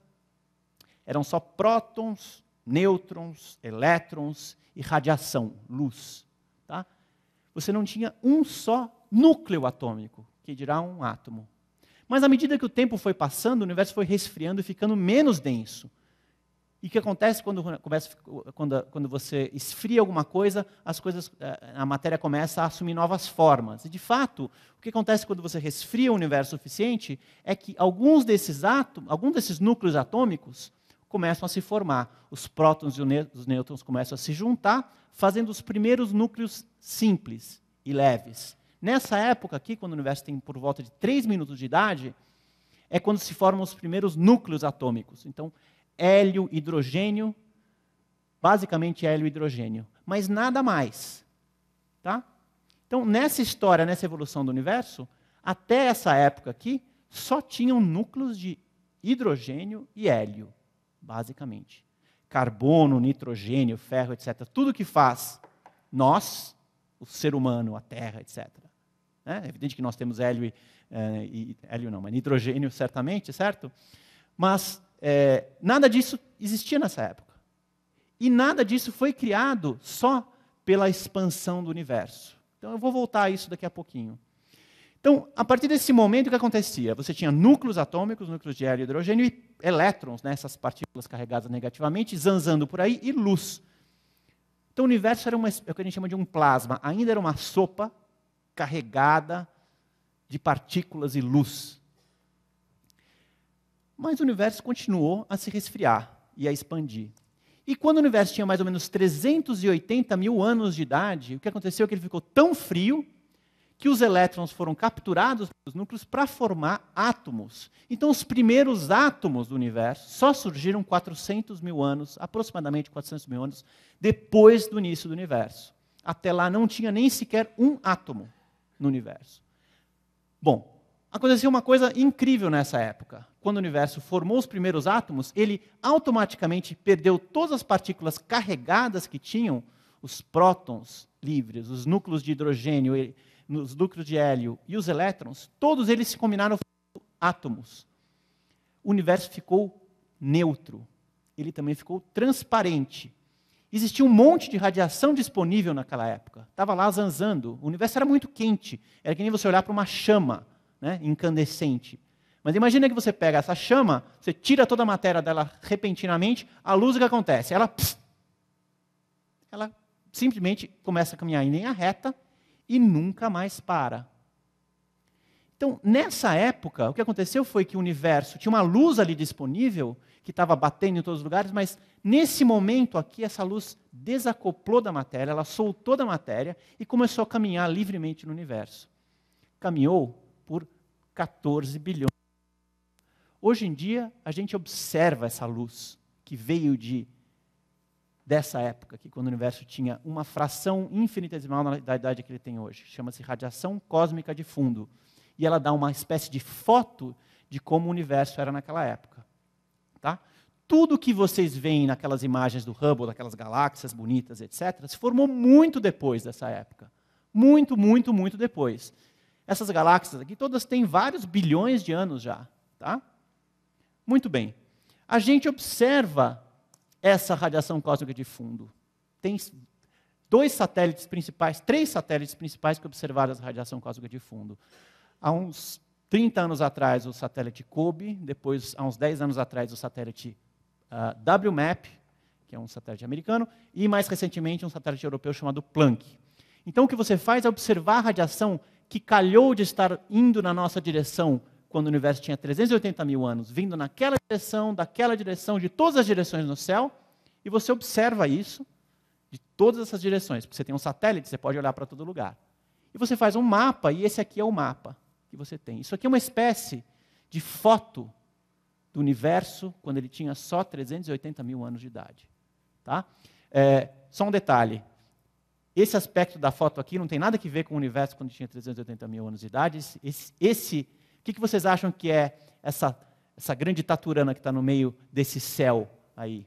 Eram só prótons, nêutrons, elétrons e radiação, luz. Tá? Você não tinha um só núcleo atômico, que dirá um átomo. Mas à medida que o tempo foi passando, o universo foi resfriando e ficando menos denso. E o que acontece quando você esfria alguma coisa, a matéria começa a assumir novas formas. E, de fato, o que acontece quando você resfria o universo o suficiente é que alguns desses núcleos atômicos começam a se formar. Os prótons e os nêutrons começam a se juntar, fazendo os primeiros núcleos simples e leves. Nessa época aqui, quando o universo tem por volta de 3 minutos de idade, é quando se formam os primeiros núcleos atômicos. Então, hélio, hidrogênio, basicamente hélio e hidrogênio, mas nada mais. Tá? Então, nessa história, nessa evolução do universo, até essa época aqui, só tinham núcleos de hidrogênio e hélio, basicamente. Carbono, nitrogênio, ferro, etc. Tudo que faz nós, o ser humano, a Terra, etc. É evidente que nós temos hélio hélio não, mas nitrogênio certamente, certo? Mas nada disso existia nessa época. E nada disso foi criado só pela expansão do universo. Então eu vou voltar a isso daqui a pouquinho. Então, a partir desse momento, o que acontecia? Você tinha núcleos atômicos, núcleos de hélio e hidrogênio, e elétrons, né, essas partículas carregadas negativamente, zanzando por aí, e luz. Então, o universo era o que a gente chama de um plasma. Ainda era uma sopa carregada de partículas e luz. Mas o universo continuou a se resfriar e a expandir. E quando o universo tinha mais ou menos 380 mil anos de idade, o que aconteceu é que ele ficou tão frio que os elétrons foram capturados pelos núcleos para formar átomos. Então, os primeiros átomos do universo só surgiram 400 mil anos, aproximadamente 400 mil anos, depois do início do universo. Até lá não tinha nem sequer um átomo no universo. Bom, aconteceu uma coisa incrível nessa época. Quando o universo formou os primeiros átomos, ele automaticamente perdeu todas as partículas carregadas que tinham, os prótons livres, os núcleos de hidrogênio, os núcleos de hélio e os elétrons, todos eles se combinaram formando átomos. O universo ficou neutro. Ele também ficou transparente. Existia um monte de radiação disponível naquela época. Estava lá zanzando. O universo era muito quente. Era que nem você olhar para uma chama, né, incandescente. Mas imagina que você pega essa chama, você tira toda a matéria dela repentinamente, a luz, o que acontece? Ela simplesmente começa a caminhar em linha reta e nunca mais para. Então, nessa época, o que aconteceu foi que o universo tinha uma luz ali disponível, que estava batendo em todos os lugares, mas nesse momento aqui, essa luz desacoplou da matéria, ela soltou da matéria e começou a caminhar livremente no universo. Caminhou por 14 bilhões. Hoje em dia, a gente observa essa luz que veio dessa época, que quando o universo tinha uma fração infinitesimal da idade que ele tem hoje. Chama-se radiação cósmica de fundo. E ela dá uma espécie de foto de como o universo era naquela época. Tá? Tudo que vocês veem naquelas imagens do Hubble, daquelas galáxias bonitas, etc., se formou muito depois dessa época. Muito, muito, muito depois. Essas galáxias aqui todas têm vários bilhões de anos já. Tá? Muito bem. A gente observa essa radiação cósmica de fundo. Tem três satélites principais que observaram essa radiação cósmica de fundo. Há uns 30 anos atrás, o satélite COBE, depois, há uns 10 anos atrás, o satélite WMAP, que é um satélite americano, e mais recentemente um satélite europeu chamado Planck. Então, o que você faz é observar a radiação que calhou de estar indo na nossa direção quando o universo tinha 380 mil anos, vindo naquela direção, daquela direção, de todas as direções no céu, e você observa isso de todas essas direções, porque você tem um satélite, você pode olhar para todo lugar. E você faz um mapa, e esse aqui é o mapa que você tem. Isso aqui é uma espécie de foto do universo quando ele tinha só 380 mil anos de idade. Tá? Só um detalhe. Esse aspecto da foto aqui não tem nada a ver com o universo quando tinha 380 mil anos de idade. O que vocês acham que é essa grande taturana que está no meio desse céu aí?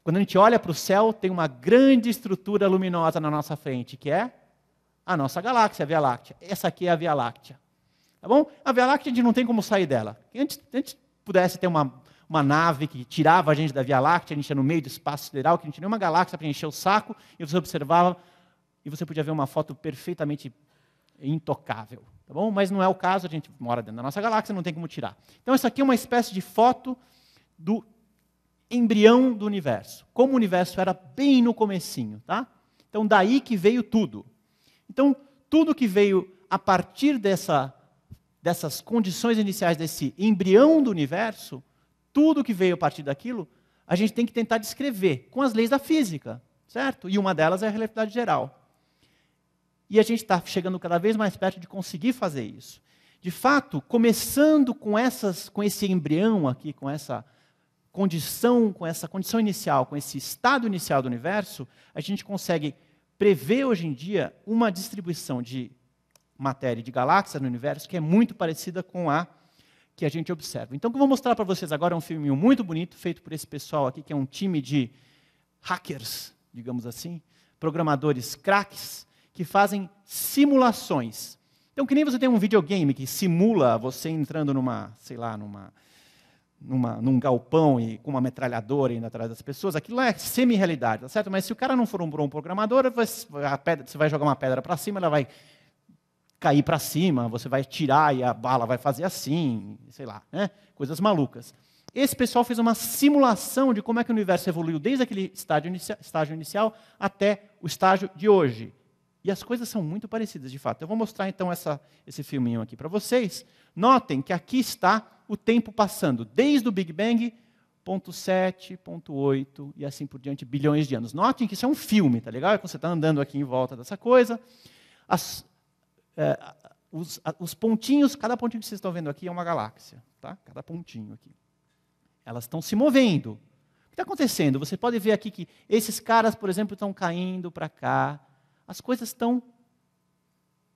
Quando a gente olha para o céu, tem uma grande estrutura luminosa na nossa frente, que é a nossa galáxia, a Via Láctea. Essa aqui é a Via Láctea. Tá bom? A Via Láctea, a gente não tem como sair dela. Antes pudesse ter uma nave que tirava a gente da Via Láctea, a gente ia no meio do espaço sideral, que não tinha nenhuma galáxia para encher o saco, e você observava, e você podia ver uma foto perfeitamente intocável. Tá bom? Mas não é o caso, a gente mora dentro da nossa galáxia, não tem como tirar. Então, isso aqui é uma espécie de foto do embrião do universo. Como o universo era bem no comecinho. Tá? Então, daí que veio tudo. Então, tudo que veio a partir dessas condições iniciais, desse embrião do universo, tudo que veio a partir daquilo, a gente tem que tentar descrever com as leis da física. Certo? E uma delas é a relatividade geral. E a gente está chegando cada vez mais perto de conseguir fazer isso. De fato, começando com esse embrião aqui, com essa condição inicial, com esse estado inicial do universo, a gente consegue prever hoje em dia uma distribuição de matéria e de galáxias no universo que é muito parecida com a que a gente observa. Então, o que eu vou mostrar para vocês agora é um filminho muito bonito, feito por esse pessoal aqui, que é um time de hackers, digamos assim, programadores craques, que fazem simulações. Então, que nem você tem um videogame que simula você entrando num galpão e com uma metralhadora indo atrás das pessoas, aquilo é semi-realidade, tá certo? Mas se o cara não for um bom programador, você vai jogar uma pedra para cima, ela vai cair para cima, você vai tirar e a bala vai fazer assim, sei lá, né? Coisas malucas. Esse pessoal fez uma simulação de como é que o universo evoluiu desde aquele estágio inicial até o estágio de hoje. E as coisas são muito parecidas, de fato. Eu vou mostrar, então, esse filminho aqui para vocês. Notem que aqui está o tempo passando, desde o Big Bang, 0,7, 0,8 e assim por diante, bilhões de anos. Notem que isso é um filme, tá legal? É quando você está andando aqui em volta dessa coisa. Os pontinhos, cada pontinho que vocês estão vendo aqui é uma galáxia, tá? Cada pontinho aqui. Elas estão se movendo. O que está acontecendo? Você pode ver aqui que esses caras, por exemplo, estão caindo para cá. As coisas estão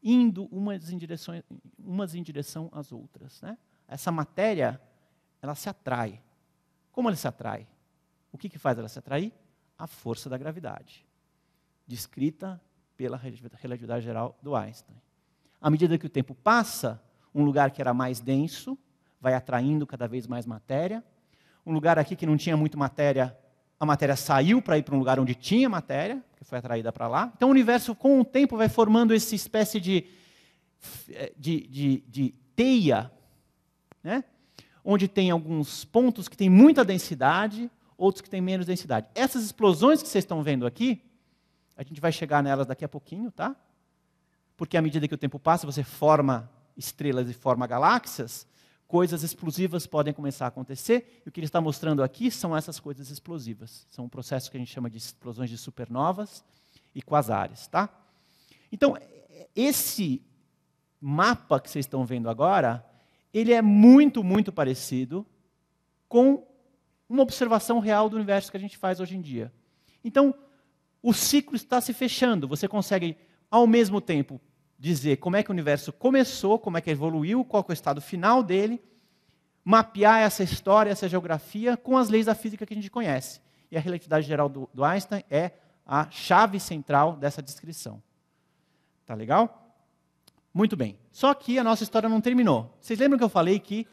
indo umas em direção às outras, né? Essa matéria, ela se atrai. Como ela se atrai? O que faz ela se atrair? A força da gravidade, descrita pela relatividade geral do Einstein. À medida que o tempo passa, um lugar que era mais denso vai atraindo cada vez mais matéria. Um lugar aqui que não tinha muito matéria, a matéria saiu para ir para um lugar onde tinha matéria, que foi atraída para lá. Então o universo, com o tempo, vai formando essa espécie de teia, né? Onde tem alguns pontos que têm muita densidade, outros que têm menos densidade. Essas explosões que vocês estão vendo aqui, a gente vai chegar nelas daqui a pouquinho, tá? Porque à medida que o tempo passa, você forma estrelas e forma galáxias, coisas explosivas podem começar a acontecer, e o que ele está mostrando aqui são essas coisas explosivas. São um processo que a gente chama de explosões de supernovas e quasares, tá? Então, esse mapa que vocês estão vendo agora, ele é muito, muito parecido com uma observação real do universo que a gente faz hoje em dia. Então, o ciclo está se fechando. Você consegue, ao mesmo tempo, dizer como é que o universo começou, como é que evoluiu, qual é o estado final dele, mapear essa história, essa geografia, com as leis da física que a gente conhece. E a relatividade geral do Einstein é a chave central dessa descrição. Tá legal? Muito bem. Só que a nossa história não terminou. Vocês lembram que eu falei que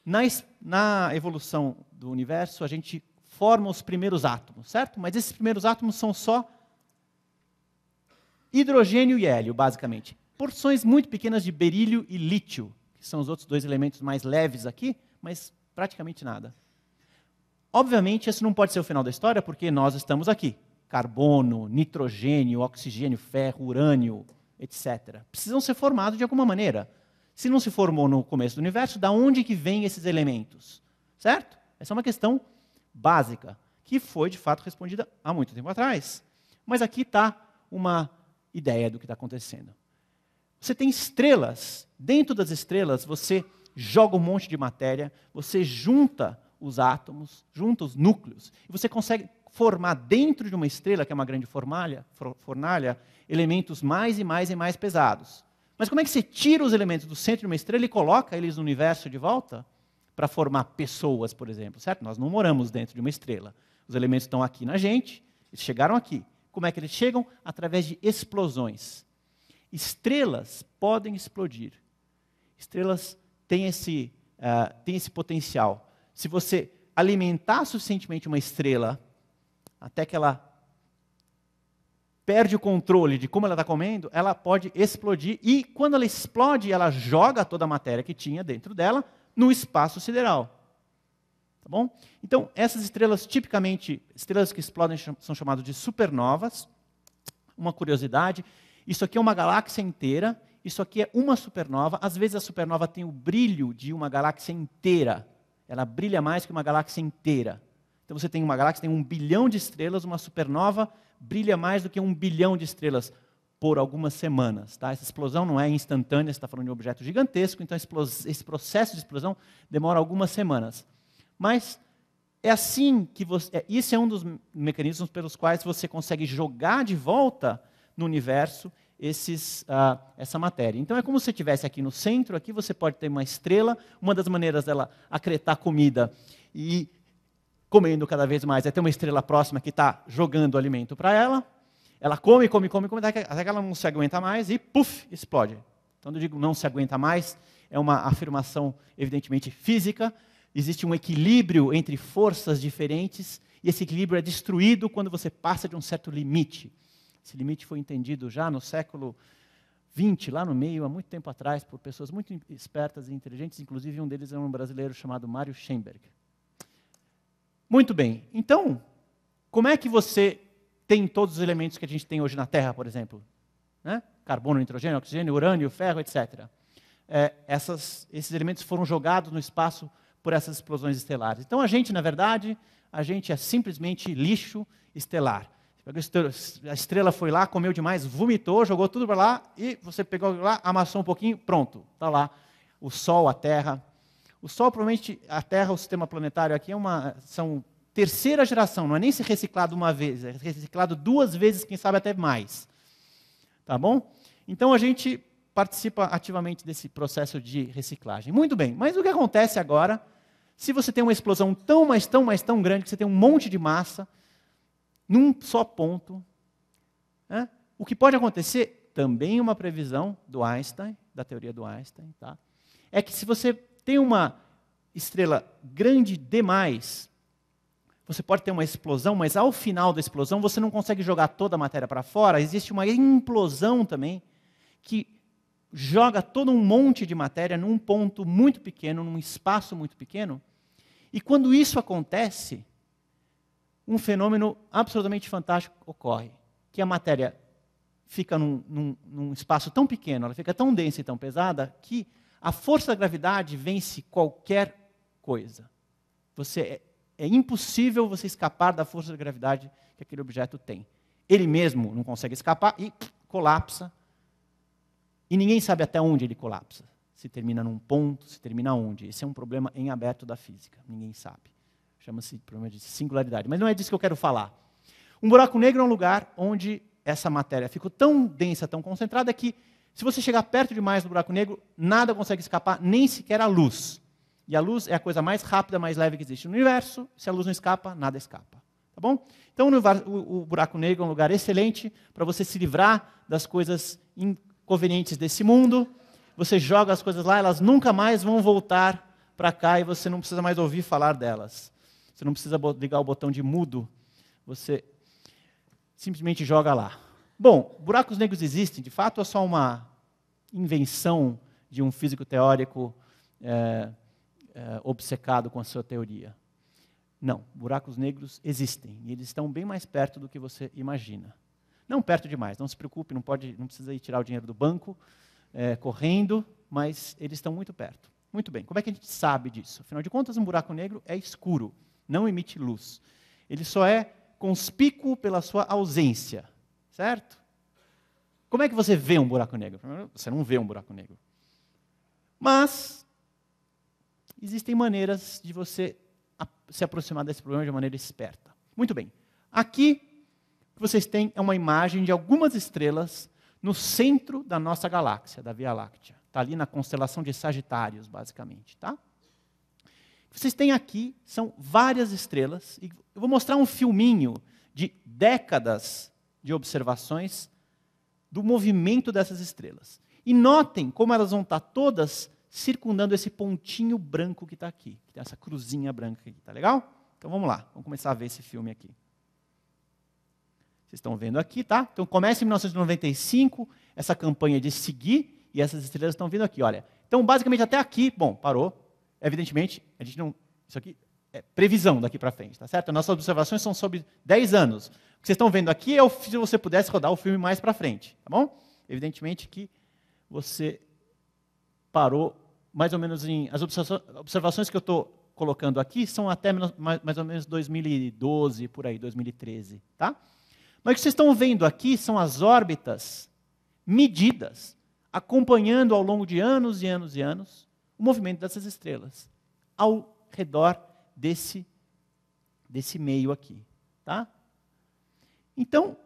na evolução do universo a gente forma os primeiros átomos, certo? Mas esses primeiros átomos são só hidrogênio e hélio, basicamente. Porções muito pequenas de berílio e lítio, que são os outros dois elementos mais leves aqui, mas praticamente nada. Obviamente, esse não pode ser o final da história, porque nós estamos aqui. Carbono, nitrogênio, oxigênio, ferro, urânio, etc. Precisam ser formados de alguma maneira. Se não se formou no começo do universo, da onde que vêm esses elementos? Certo? Essa é uma questão básica, que foi, de fato, respondida há muito tempo atrás. Mas aqui está uma ideia do que está acontecendo. Você tem estrelas. Dentro das estrelas, você joga um monte de matéria, você junta os átomos, junta os núcleos, e você consegue formar dentro de uma estrela, que é uma grande fornalha, elementos mais e mais e mais pesados. Mas como é que você tira os elementos do centro de uma estrela e coloca eles no universo de volta? Para formar pessoas, por exemplo, certo? Nós não moramos dentro de uma estrela. Os elementos estão aqui na gente, eles chegaram aqui. Como é que eles chegam? Através de explosões. Estrelas podem explodir. Estrelas têm esse potencial. Se você alimentar suficientemente uma estrela, até que ela perde o controle de como ela está comendo, ela pode explodir, e quando ela explode, ela joga toda a matéria que tinha dentro dela no espaço sideral. Tá bom? Então, essas estrelas, tipicamente, estrelas que explodem são chamadas de supernovas. Uma curiosidade, isso aqui é uma galáxia inteira, isso aqui é uma supernova. Às vezes a supernova tem o brilho de uma galáxia inteira. Ela brilha mais que uma galáxia inteira. Então você tem uma galáxia que tem 1 bilhão de estrelas, uma supernova brilha mais do que 1 bilhão de estrelas por algumas semanas. Tá? Essa explosão não é instantânea, você está falando de um objeto gigantesco, então esse processo de explosão demora algumas semanas. Mas é assim que isso é um dos mecanismos pelos quais você consegue jogar de volta no universo essa matéria. Então é como se você estivesse aqui no centro, aqui você pode ter uma estrela, uma das maneiras dela acretar comida e comendo cada vez mais é ter uma estrela próxima que está jogando alimento para ela. Ela come, até que ela não se aguenta mais e, puf, explode. Então, eu digo não se aguenta mais, é uma afirmação, evidentemente, física. Existe um equilíbrio entre forças diferentes, e esse equilíbrio é destruído quando você passa de um certo limite. Esse limite foi entendido já no século XX, lá no meio, há muito tempo atrás, por pessoas muito espertas e inteligentes, inclusive um deles é um brasileiro chamado Mário Schoenberg. Muito bem, então, como é que você tem todos os elementos que a gente tem hoje na Terra, por exemplo? Né? Carbono, nitrogênio, oxigênio, urânio, ferro, etc. Esses elementos foram jogados no espaço por essas explosões estelares. Então, a gente, na verdade, a gente é simplesmente lixo estelar. A estrela foi lá, comeu demais, vomitou, jogou tudo para lá, e você pegou lá, amassou um pouquinho, pronto, está lá. O Sol, a Terra. O Sol, provavelmente, a Terra, o sistema planetário aqui, são terceira geração, não é nem se reciclado uma vez, é reciclado 2 vezes, quem sabe até mais. Tá bom? Então, a gente participa ativamente desse processo de reciclagem. Muito bem, mas o que acontece agora, se você tem uma explosão tão grande, que você tem um monte de massa, num só ponto, né? O que pode acontecer, também uma previsão do Einstein, da teoria do Einstein, tá? É que se você tem uma estrela grande demais, você pode ter uma explosão, mas ao final da explosão você não consegue jogar toda a matéria para fora, existe uma implosão também, que joga todo um monte de matéria num ponto muito pequeno, num espaço muito pequeno, e quando isso acontece, um fenômeno absolutamente fantástico ocorre, que a matéria fica num espaço tão pequeno, ela fica tão densa e tão pesada, que a força da gravidade vence qualquer coisa. É impossível você escapar da força da gravidade que aquele objeto tem. Ele mesmo não consegue escapar e colapsa. E ninguém sabe até onde ele colapsa. Se termina num ponto, se termina onde. Esse é um problema em aberto da física. Ninguém sabe. Chama-se problema de singularidade. Mas não é disso que eu quero falar. Um buraco negro é um lugar onde essa matéria ficou tão densa, tão concentrada, que se você chegar perto demais do buraco negro, nada consegue escapar, nem sequer a luz. E a luz é a coisa mais rápida, mais leve que existe no universo. Se a luz não escapa, nada escapa. Tá bom? Então, o buraco negro é um lugar excelente para você se livrar das coisas inconvenientes desse mundo. Você joga as coisas lá, elas nunca mais vão voltar para cá e você não precisa mais ouvir falar delas. Você não precisa ligar o botão de mudo. Você simplesmente joga lá. Bom, buracos negros existem, de fato, ou é só uma invenção de um físico teórico obcecado com a sua teoria? Não, buracos negros existem, e eles estão bem mais perto do que você imagina. Não perto demais, não se preocupe, não precisa ir tirar o dinheiro do banco correndo, mas eles estão muito perto. Muito bem, como é que a gente sabe disso? Afinal de contas, um buraco negro é escuro, não emite luz. Ele só é conspícuo pela sua ausência, certo? Como é que você vê um buraco negro? Você não vê um buraco negro. Mas existem maneiras de você se aproximar desse problema de maneira esperta. Muito bem. Aqui, o que vocês têm é uma imagem de algumas estrelas no centro da nossa galáxia, da Via Láctea. Está ali na constelação de Sagitários, basicamente. Tá? O que vocês têm aqui são várias estrelas. E eu vou mostrar um filminho de décadas de observações do movimento dessas estrelas. E notem como elas vão estar todas circundando esse pontinho branco que está aqui. Que tem essa cruzinha branca aqui. Tá legal? Então vamos lá. Vamos começar a ver esse filme aqui. Vocês estão vendo aqui, tá? Então começa em 1995, essa campanha de seguir, e essas estrelas estão vindo aqui, olha. Então, basicamente, até aqui, bom, parou. Evidentemente, a gente não... Isso aqui é previsão daqui para frente, tá certo? As nossas observações são sobre 10 anos. O que vocês estão vendo aqui é se você pudesse rodar o filme mais para frente, tá bom? Evidentemente que você parou mais ou menos em... As observações que eu estou colocando aqui são até mais ou menos 2012, por aí, 2013, tá? Mas o que vocês estão vendo aqui são as órbitas medidas, acompanhando ao longo de anos e anos e anos o movimento dessas estrelas, ao redor desse meio aqui. Tá? Então,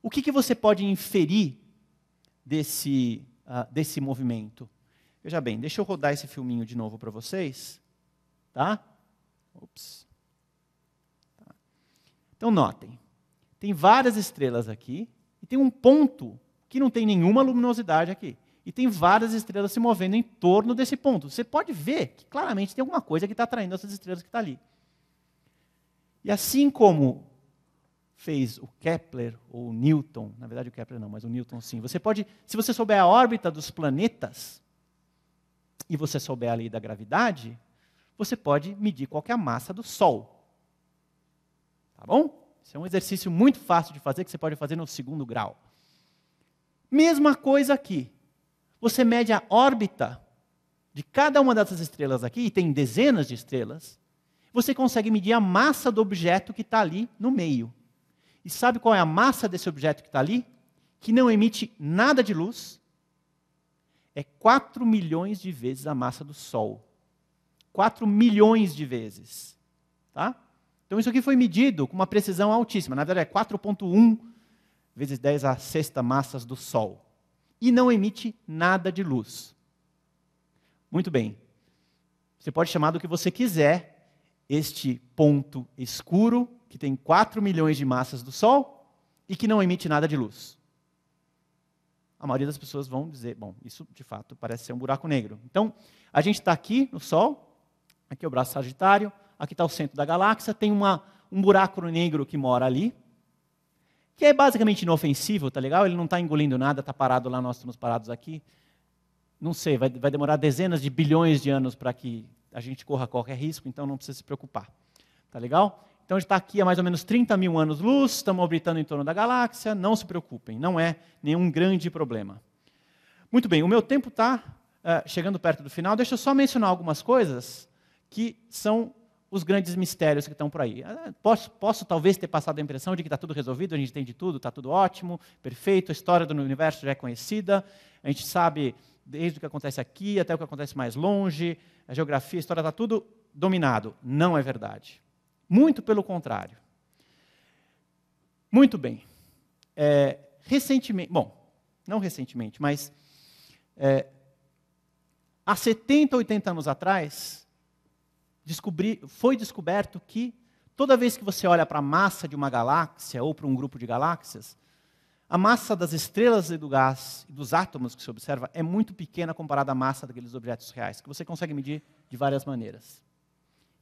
o que você pode inferir desse movimento? Veja bem, deixa eu rodar esse filminho de novo para vocês. Tá? Ops. Tá. Então, notem. Tem várias estrelas aqui, e tem um ponto que não tem nenhuma luminosidade aqui. E tem várias estrelas se movendo em torno desse ponto. Você pode ver que claramente tem alguma coisa que está atraindo essas estrelas que está ali. E assim como fez o Kepler ou o Newton, na verdade o Kepler não, mas o Newton sim. Você pode, se você souber a órbita dos planetas e você souber a lei da gravidade, você pode medir qual que é a massa do Sol. Tá bom? Isso é um exercício muito fácil de fazer, que você pode fazer no 2º grau. Mesma coisa aqui. Você mede a órbita de cada uma dessas estrelas aqui, e tem dezenas de estrelas, você consegue medir a massa do objeto que está ali no meio. E sabe qual é a massa desse objeto que está ali? Que não emite nada de luz. É 4 milhões de vezes a massa do Sol. 4 milhões de vezes. Tá? Então isso aqui foi medido com uma precisão altíssima. Na verdade é 4,1 vezes 10 a sexta massas do Sol. E não emite nada de luz. Muito bem. Você pode chamar do que você quiser este ponto escuro, que tem 4 milhões de massas do Sol e que não emite nada de luz. A maioria das pessoas vão dizer, bom, isso de fato parece ser um buraco negro. Então, a gente está aqui no Sol, aqui é o braço Sagitário, aqui está o centro da galáxia, tem um buraco negro que mora ali, que é basicamente inofensivo, tá legal? Ele não está engolindo nada, está parado lá, nós estamos parados aqui. Não sei, vai demorar dezenas de bilhões de anos para que a gente corra qualquer risco, então não precisa se preocupar. Tá legal? Então a gente está aqui há mais ou menos 30 mil anos-luz, estamos orbitando em torno da galáxia, não se preocupem, não é nenhum grande problema. Muito bem, o meu tempo está chegando perto do final, deixa eu só mencionar algumas coisas que são os grandes mistérios que estão por aí. Posso talvez ter passado a impressão de que está tudo resolvido, a gente entende tudo, está tudo ótimo, perfeito, a história do universo já é conhecida, a gente sabe desde o que acontece aqui até o que acontece mais longe, a geografia, a história está tudo dominado. Não é verdade. Muito pelo contrário. Muito bem. Recentemente, bom, não recentemente, mas há 70, 80 anos atrás, foi descoberto que toda vez que você olha para a massa de uma galáxia ou para um grupo de galáxias, a massa das estrelas e do gás e dos átomos que se observa é muito pequena comparada à massa daqueles objetos reais, que você consegue medir de várias maneiras.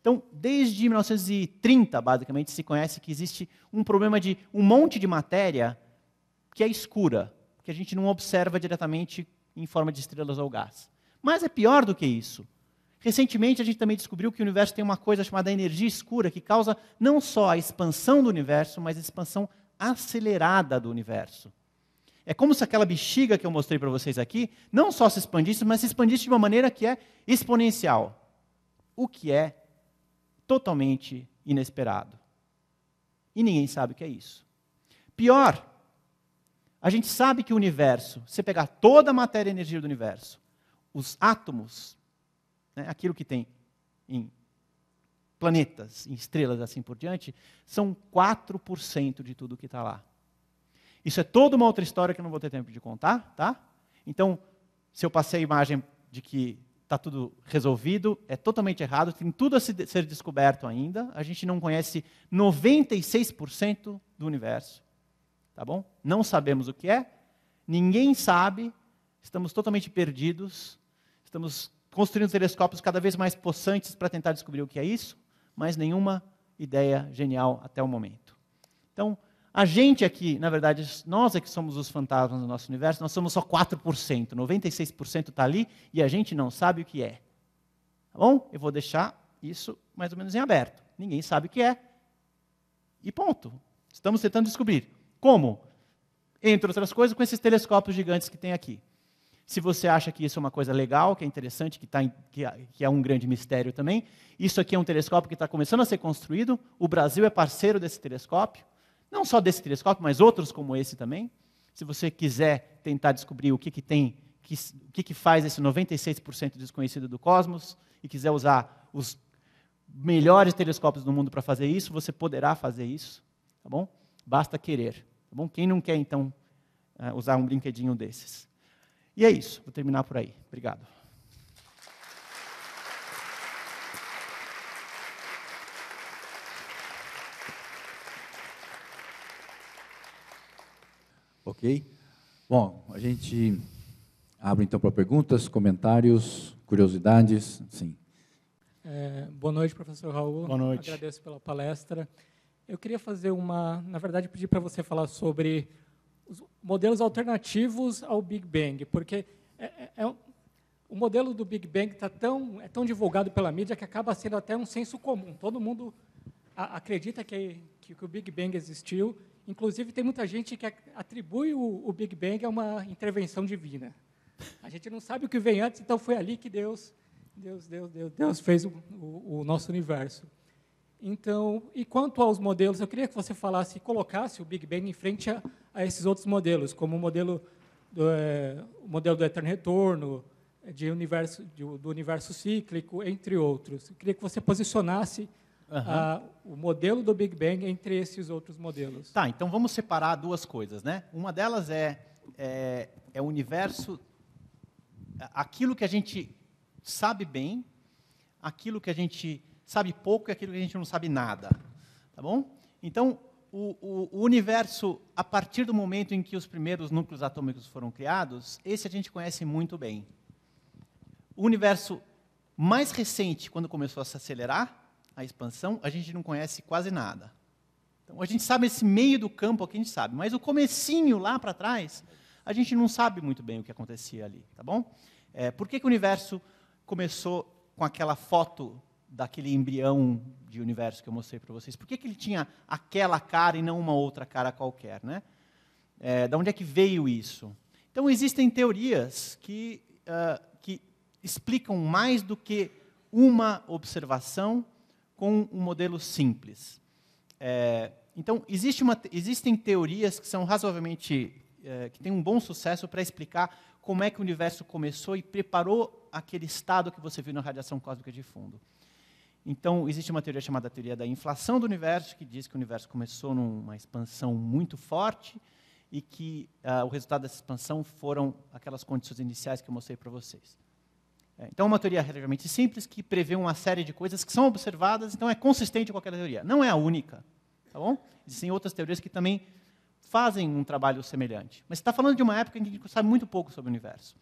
Então, desde 1930, basicamente, se conhece que existe um problema de um monte de matéria que é escura, que a gente não observa diretamente em forma de estrelas ou gás. Mas é pior do que isso. Recentemente, a gente também descobriu que o universo tem uma coisa chamada energia escura, que causa não só a expansão do universo, mas a expansão acelerada do universo. É como se aquela bexiga que eu mostrei para vocês aqui, não só se expandisse, mas se expandisse de uma maneira que é exponencial. O que é totalmente inesperado. E ninguém sabe o que é isso. Pior, a gente sabe que o universo, se você pegar toda a matéria e energia do universo, os átomos, né, aquilo que tem em planetas, em estrelas assim por diante, são 4% de tudo que está lá. Isso é toda uma outra história que eu não vou ter tempo de contar, tá? Então, se eu passei a imagem de que está tudo resolvido, é totalmente errado, tem tudo a ser descoberto ainda, a gente não conhece 96% do universo, tá bom? Não sabemos o que é, ninguém sabe, estamos totalmente perdidos, estamos construindo telescópios cada vez mais possantes para tentar descobrir o que é isso, mas nenhuma ideia genial até o momento. Então, a gente aqui, na verdade, nós é que somos os fantasmas do nosso universo, nós somos só 4%, 96% está ali e a gente não sabe o que é. Tá bom? Eu vou deixar isso mais ou menos em aberto. Ninguém sabe o que é. E ponto. Estamos tentando descobrir. Como? Entre outras coisas, com esses telescópios gigantes que tem aqui. Se você acha que isso é uma coisa legal, que é interessante, que é um grande mistério também, isso aqui é um telescópio que está começando a ser construído, o Brasil é parceiro desse telescópio, não só desse telescópio, mas outros como esse também. Se você quiser tentar descobrir o que tem, o que faz esse 96% desconhecido do cosmos, e quiser usar os melhores telescópios do mundo para fazer isso, você poderá fazer isso, tá bom? Basta querer, tá bom? Quem não quer, então, usar um brinquedinho desses? E é isso, vou terminar por aí. Obrigado. Ok. Bom, a gente abre então para perguntas, comentários, curiosidades. Sim. Boa noite, professor Raul. Boa noite. Agradeço pela palestra. Eu queria fazer na verdade, pedir para você falar sobre os modelos alternativos ao Big Bang, porque o modelo do Big Bang é tão divulgado pela mídia que acaba sendo até um senso comum. Todo mundo acredita que o Big Bang existiu. Inclusive, tem muita gente que atribui o Big Bang a uma intervenção divina. A gente não sabe o que vem antes, então foi ali que Deus fez o nosso universo. Então, e quanto aos modelos, eu queria que você colocasse o Big Bang em frente a esses outros modelos, como o modelo do eterno retorno, do universo cíclico, entre outros. Eu queria que você posicionasse o modelo do Big Bang entre esses outros modelos. Tá, então vamos separar duas coisas, né? Uma delas é o universo, aquilo que a gente sabe bem, aquilo que a gente sabe pouco e aquilo que a gente não sabe nada, tá bom? Então, o universo, a partir do momento em que os primeiros núcleos atômicos foram criados, esse a gente conhece muito bem. O universo mais recente, quando começou a se acelerar, a expansão, a gente não conhece quase nada. Então, a gente sabe esse meio do campo, aqui a gente sabe, mas o comecinho lá para trás, a gente não sabe muito bem o que acontecia ali, tá bom? Por que o universo começou com aquela foto daquele embrião de universo que eu mostrei para vocês? Por que ele tinha aquela cara e não uma outra cara qualquer, né? Da onde é que veio isso? Então, existem teorias que explicam mais do que uma observação com um modelo simples. Então, existem teorias que são razoavelmente, que têm um bom sucesso para explicar como é que o universo começou e preparou aquele estado que você viu na radiação cósmica de fundo. Então, existe uma teoria chamada teoria da inflação do universo, que diz que o universo começou numa expansão muito forte e que o resultado dessa expansão foram aquelas condições iniciais que eu mostrei para vocês. Então, é uma teoria relativamente simples, que prevê uma série de coisas que são observadas, então é consistente com aquela teoria. Não é a única, tá bom? Existem outras teorias que também fazem um trabalho semelhante. Mas você está falando de uma época em que a gente sabe muito pouco sobre o universo.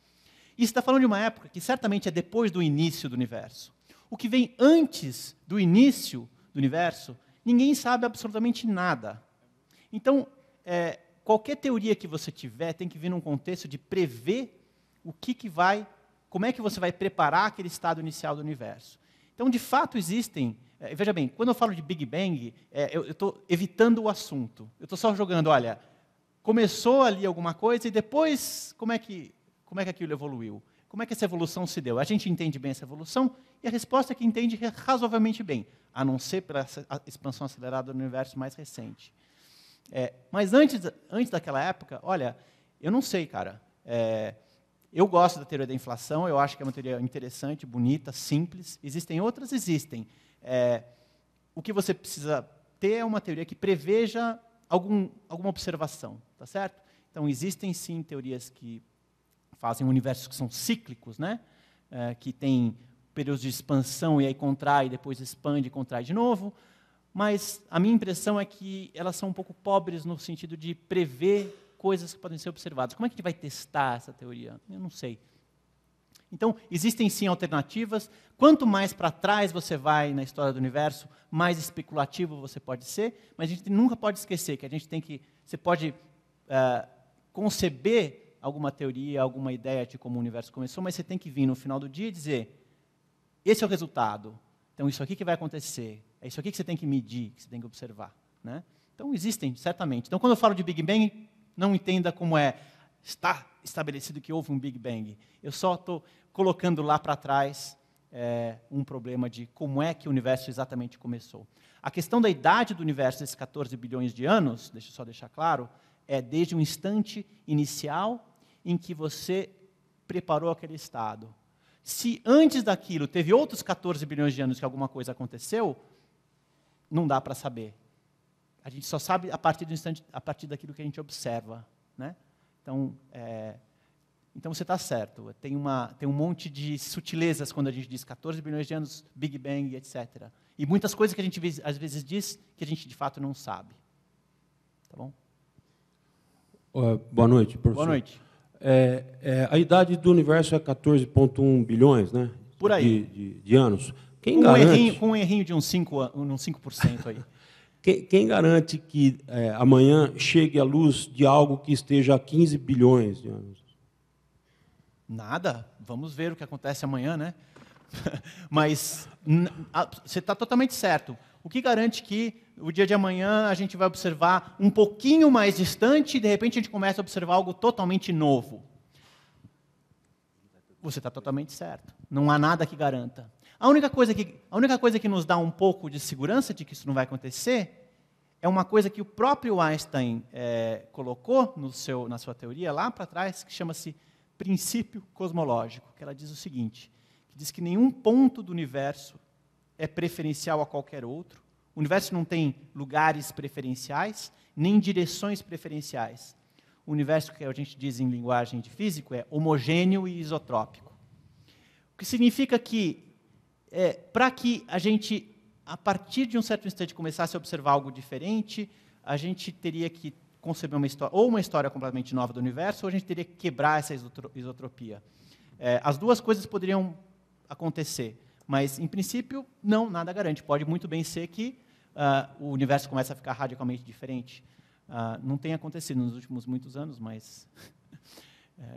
E você está falando de uma época que certamente é depois do início do universo. O que vem antes do início do universo, ninguém sabe absolutamente nada. Então, qualquer teoria que você tiver tem que vir num contexto de prever como é que você vai preparar aquele estado inicial do universo. Então, de fato, existem... veja bem, quando eu falo de Big Bang, eu estou evitando o assunto. Eu estou só jogando, olha, começou ali alguma coisa e depois como é que aquilo evoluiu? Como é que essa evolução se deu? A gente entende bem essa evolução e a resposta é que entende razoavelmente bem, a não ser para a expansão acelerada do universo mais recente. Mas antes daquela época, olha, eu não sei, cara. Eu gosto da teoria da inflação, eu acho que é uma teoria interessante, bonita, simples. Existem outras? Existem. O que você precisa ter é uma teoria que preveja alguma observação, tá certo? Então, existem, sim, teorias que fazem universos que são cíclicos, né? Que tem períodos de expansão e aí contrai, depois expande e contrai de novo. Mas a minha impressão é que elas são um pouco pobres no sentido de prever coisas que podem ser observadas. Como é que a gente vai testar essa teoria? Eu não sei. Então, existem sim alternativas. Quanto mais para trás você vai na história do universo, mais especulativo você pode ser, mas a gente nunca pode esquecer que você pode conceber alguma teoria, alguma ideia de como o universo começou, mas você tem que vir no final do dia e dizer, esse é o resultado, então isso aqui que vai acontecer, é isso aqui que você tem que medir, que você tem que observar, né? Então, existem, certamente. Então, quando eu falo de Big Bang, não entenda como está estabelecido que houve um Big Bang. Eu só estou colocando lá para trás um problema de como é que o universo exatamente começou. A questão da idade do universo, desses 14 bilhões de anos, deixa eu só deixar claro, é desde um instante inicial em que você preparou aquele estado. Se antes daquilo teve outros 14 bilhões de anos que alguma coisa aconteceu, não dá para saber. A gente só sabe a partir do instante, a partir daquilo que a gente observa, né? Então você está certo. Tem um monte de sutilezas quando a gente diz 14 bilhões de anos, Big Bang, etc. E muitas coisas que a gente às vezes diz que a gente de fato não sabe. Tá bom? Boa noite, professor. Boa noite. A idade do universo é 14,1 bilhões, né? Por aí. De anos. Quem garante... Com um errinho de uns 5% aí. Quem garante que amanhã chegue a luz de algo que esteja a 15 bilhões de anos? Nada. Vamos ver o que acontece amanhã, né? Mas você está totalmente certo. O que garante que o dia de amanhã a gente vai observar um pouquinho mais distante e, de repente, a gente começa a observar algo totalmente novo? Você está totalmente certo. Não há nada que garanta. A única coisa que nos dá um pouco de segurança de que isso não vai acontecer é uma coisa que o próprio Einstein colocou na sua teoria lá para trás, que chama-se princípio cosmológico, que ela diz o seguinte, que diz que nenhum ponto do universo é preferencial a qualquer outro, o universo não tem lugares preferenciais, nem direções preferenciais. O universo, que a gente diz em linguagem de físico, é homogêneo e isotrópico. O que significa que, para que a gente, a partir de um certo instante, começasse a observar algo diferente, a gente teria que conceber uma história completamente nova do universo, ou a gente teria que quebrar essa isotropia. As duas coisas poderiam acontecer, mas, em princípio, não, nada garante. Pode muito bem ser que o universo comece a ficar radicalmente diferente. Não tem acontecido nos últimos muitos anos, mas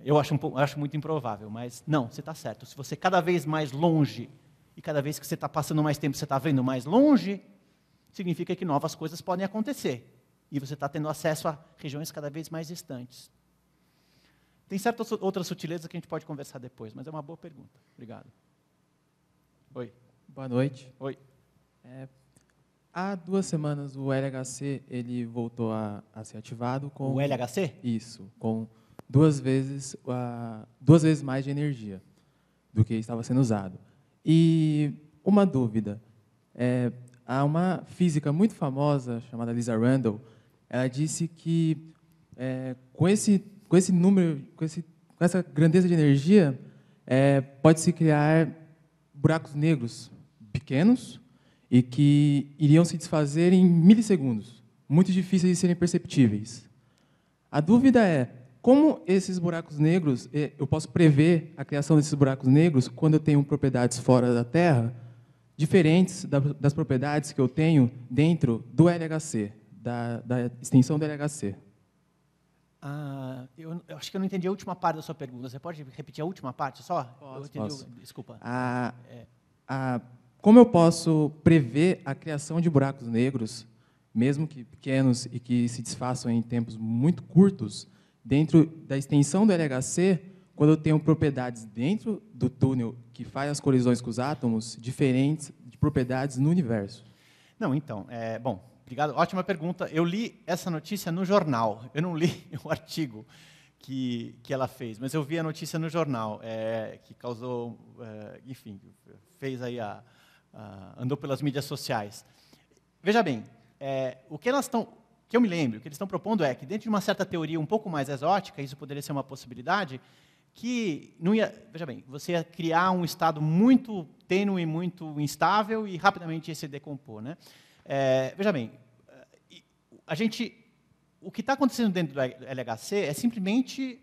eu acho muito improvável. Mas, não, você está certo. Se você cada vez mais longe, e cada vez que você está passando mais tempo, você está vendo mais longe, significa que novas coisas podem acontecer. E você está tendo acesso a regiões cada vez mais distantes. Tem certas outras sutilezas que a gente pode conversar depois, mas é uma boa pergunta. Obrigado. Oi. Boa noite. Oi. Há 2 semanas o LHC ele voltou a ser ativado com... O LHC? Isso, com 2 vezes mais de energia do que estava sendo usado. E uma dúvida, há uma física muito famosa chamada Lisa Randall, ela disse que com esse número, com essa grandeza de energia, pode-se criar buracos negros pequenos e que iriam se desfazer em milissegundos, muito difíceis de serem perceptíveis. A dúvida é, como esses buracos negros, eu posso prever a criação desses buracos negros quando eu tenho propriedades fora da Terra, diferentes das propriedades que eu tenho dentro do LHC, da extensão do LHC? Eu acho que eu não entendi a última parte da sua pergunta. Você pode repetir a última parte só? Posso. Desculpa. Como eu posso prever a criação de buracos negros, mesmo que pequenos e que se desfaçam em tempos muito curtos, dentro da extensão do LHC, quando eu tenho propriedades dentro do túnel que faz as colisões com os átomos diferentes de propriedades no universo? Não, então, bom, obrigado. Ótima pergunta. Eu li essa notícia no jornal. Eu não li o artigo que ela fez, mas eu vi a notícia no jornal, que causou, enfim, fez aí andou pelas mídias sociais. Veja bem, o que eu me lembro, o que eles estão propondo é que dentro de uma certa teoria um pouco mais exótica, isso poderia ser uma possibilidade, que não ia, veja bem, você ia criar um estado muito tênue, muito instável e rapidamente ia se decompor, né? Veja bem, o que está acontecendo dentro do LHC é simplesmente